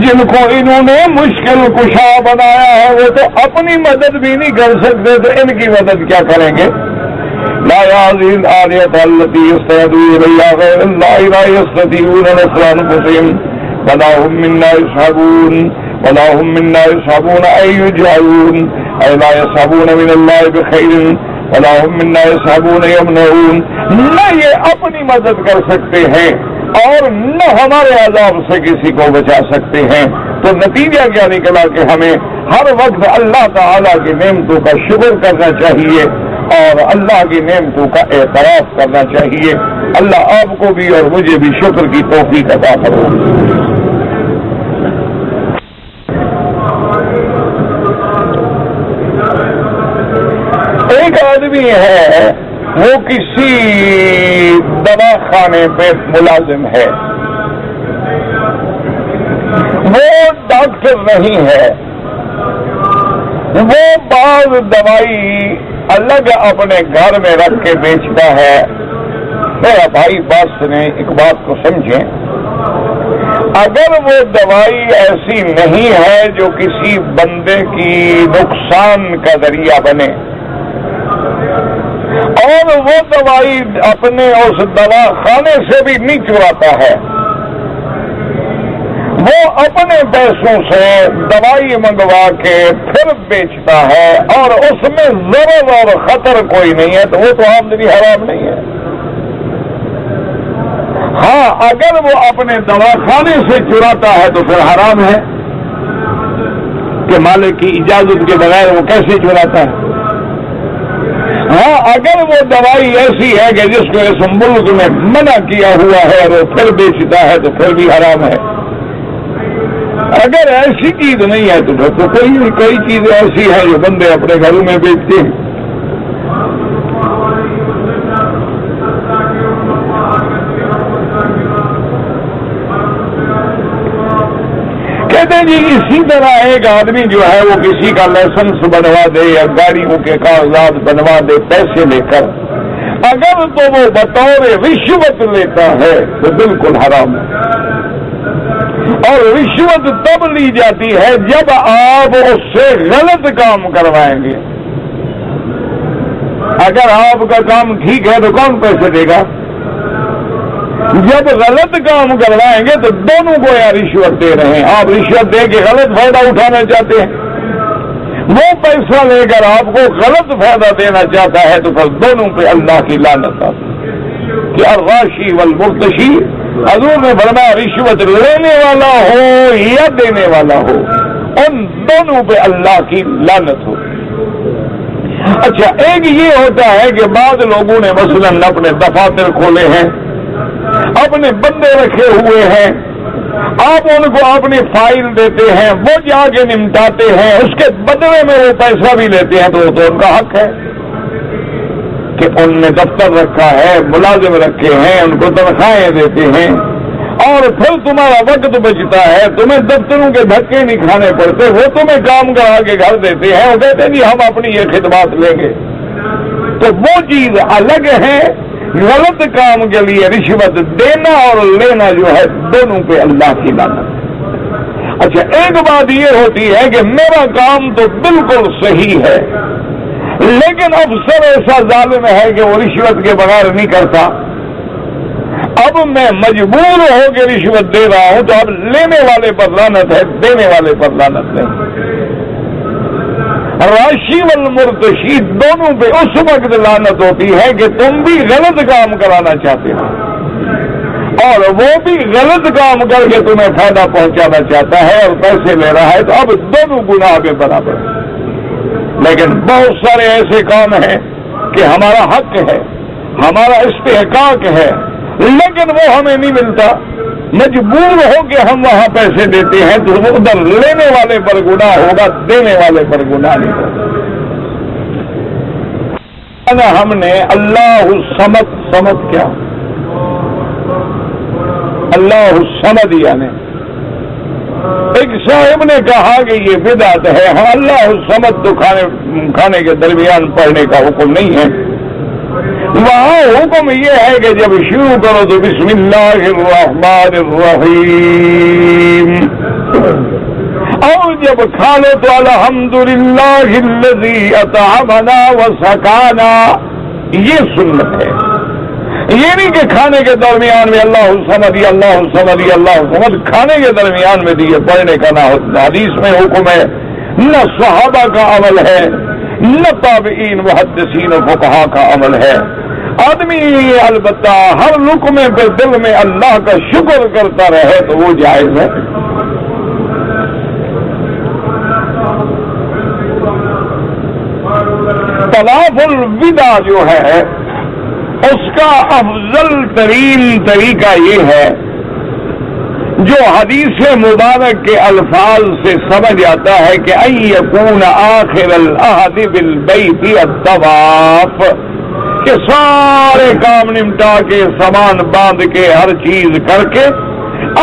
جن کو انہوں نے مشکل کشا بنایا ہے وہ تو اپنی مدد بھی نہیں کر سکتے، تو ان کی مدد کیا کریں گے؟ لا هذه الآلهة التي يستندون إليها غير الله لا يستطيعون نصر أنفسهم ولا هم منا يصحبون ولا هم منا يصحبون أي يجعلون أي لا يصحبون من الله بخير ولا هم منا يصحبون يمنعون۔ نہ یہ اپنی مدد کر سکتے ہیں اور نہ ہمارے عذاب سے کسی کو بچا سکتے ہیں۔ تو نتیجہ کیا نکلا کہ ہمیں ہر وقت اللہ تعالیٰ کی نعمتوں کا شکر کرنا چاہیے اور اللہ کی نعمتوں کا اعتراف کرنا چاہیے۔ اللہ آپ کو بھی اور مجھے بھی شکر کی توفیق عطا فرمائے۔ ایک آدمی ہے وہ کسی دوا خانے پہ ملازم ہے، وہ ڈاکٹر نہیں ہے، وہ بعض دوائی الگ اپنے گھر میں رکھ کے بیچتا ہے۔ میرا بھائی بات سنیں، ایک بات کو سمجھیں، اگر وہ دوائی ایسی نہیں ہے جو کسی بندے کی نقصان کا ذریعہ بنے اور وہ دوائی اپنے اس دوا خانے سے بھی نہیں چراتا ہے، وہ اپنے پیسوں سے دوائی منگوا کے پھر بیچتا ہے اور اس میں ضرر اور خطر کوئی نہیں ہے، تو وہ تو آمدنی حرام نہیں ہے۔ ہاں اگر وہ اپنے دواخانے سے چراتا ہے تو پھر حرام ہے کہ مالک کی اجازت کے بغیر وہ کیسے چراتا ہے۔ ہاں اگر وہ دوائی ایسی ہے کہ جس کو اس ملک میں منع کیا ہوا ہے اور وہ پھر بیچتا ہے تو پھر بھی حرام ہے۔ اگر ایسی چیز نہیں ہے تو کئی چیزیں ایسی ہیں جو بندے اپنے گھروں میں بیچتے ہیں۔ کہتے ہیں جی اسی طرح ایک آدمی جو ہے وہ کسی کا لائسنس بنوا دے یا گاڑیوں کے کاغذات بنوا دے پیسے لے کر، اگر تو وہ بطور رشوت لیتا ہے تو بالکل حرام ہے۔ اور رشوت تب لی جاتی ہے جب آپ اس سے غلط کام کروائیں گے۔ اگر آپ کا کام ٹھیک ہے تو کون پیسے دے گا؟ جب غلط کام کروائیں گے تو دونوں کو یا رشوت دے رہے ہیں، آپ رشوت دے کے غلط فائدہ اٹھانا چاہتے ہیں، وہ پیسہ لے کر آپ کو غلط فائدہ دینا چاہتا ہے، تو پھر دونوں پہ اللہ کی لعنت آتی ہے کہ الراشی والمرتشی۔ حضور نے فرمایا رشوت لینے والا ہو یا دینے والا ہو، ان دونوں پہ اللہ کی لعنت ہو۔ اچھا ایک یہ ہوتا ہے کہ بعض لوگوں نے مثلاً اپنے دفاتر کھولے ہیں، اپنے بندے رکھے ہوئے ہیں، آپ ان کو اپنی فائل دیتے ہیں، وہ جا کے نمٹاتے ہیں، اس کے بدلے میں وہ پیسہ بھی لیتے ہیں، تو وہ تو ان کا حق ہے کہ ان نے دفتر رکھا ہے، ملازم رکھے ہیں، ان کو تنخواہیں دیتے ہیں، اور پھر تمہارا وقت بچتا ہے، تمہیں دفتروں کے دھکے نہیں کھانے پڑتے، وہ تمہیں کام کرا کے گھر دیتے ہیں، وہ کہتے ہیں جی ہم اپنی یہ خدمات لیں گے، تو وہ چیز الگ ہے۔ غلط کام کے لیے رشوت دینا اور لینا جو ہے دونوں پہ اللہ کی لعنت۔ اچھا ایک بات یہ ہوتی ہے کہ میرا کام تو بالکل صحیح ہے لیکن افسر ایسا ظالم ہے کہ وہ رشوت کے بغیر نہیں کرتا. اب میں مجبور ہو کے رشوت دے رہا ہوں تو اب لینے والے پر لعنت ہے, دینے والے پر لعنت نہیں. راشی والمرتشی دونوں پہ اس وقت لعنت ہوتی ہے کہ تم بھی غلط کام کرانا چاہتے ہو اور وہ بھی غلط کام کر کے تمہیں فائدہ پہنچانا چاہتا ہے اور پیسے لے رہا ہے, تو اب دونوں گناہ کے برابر ہیں. لیکن بہت سارے ایسے کام ہیں کہ ہمارا حق ہے, ہمارا استحقاق ہے, لیکن وہ ہمیں نہیں ملتا, مجبور ہو کے ہم وہاں پیسے دیتے ہیں, تو ادھر لینے والے پر گناہ ہوگا, دینے والے پر گناہ نہیں ہوگا. ہم نے اللہ الصمد, صمد کیا, اللہ الصمد یعنی ایک صاحب نے کہا کہ یہ بدعت ہے. ہاں اللہ الصمد تو کھانے کے درمیان پڑھنے کا حکم نہیں ہے. وہاں حکم یہ ہے کہ جب شروع کرو تو بسم اللہ الرحمن الرحیم, اور جب کھا لو تو الحمدللہ الذی اطعمنا وسقانا. یہ سنت ہے. یہ نہیں کہ کھانے کے درمیان میں اللہ الصمد اللہ الصمد اللہ الصمد, کھانے کے درمیان میں دیے پڑھنے کا نہ حدیث میں حکم ہے, نہ صحابہ کا عمل ہے, نہ تابعین محدثین و فقہا کا عمل ہے. آدمی البتہ ہر لقمے پہ دل میں اللہ کا شکر کرتا رہے تو وہ جائز ہے. طواف الوداع جو ہے اس کا افضل ترین طریقہ یہ ہے جو حدیث مبارک کے الفاظ سے سمجھ آتا ہے کہ ان یکون آخر العہد بالبیت الطواف, کہ سارے کام نمٹا کے سامان باندھ کے ہر چیز کر کے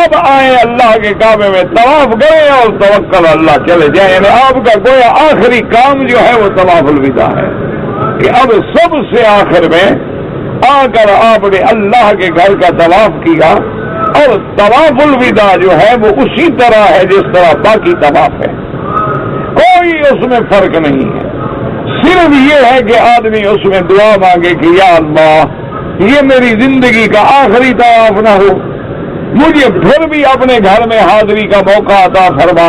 اب آئے اللہ کے کعبے میں طواف کریں اور توکل اللہ چلے جائیں. یعنی آپ کا گویا آخری کام جو ہے وہ طواف الوداع ہے کہ اب سب سے آخر میں آ کر آپ نے اللہ کے گھر کا طواف کیا, اور طواف الوداع جو ہے وہ اسی طرح ہے جس طرح باقی طواف ہے, کوئی اس میں فرق نہیں ہے. صرف یہ ہے کہ آدمی اس میں دعا مانگے کہ یا اللہ یہ میری زندگی کا آخری طواف نہ ہو, مجھے پھر بھی اپنے گھر میں حاضری کا موقع عطا فرما,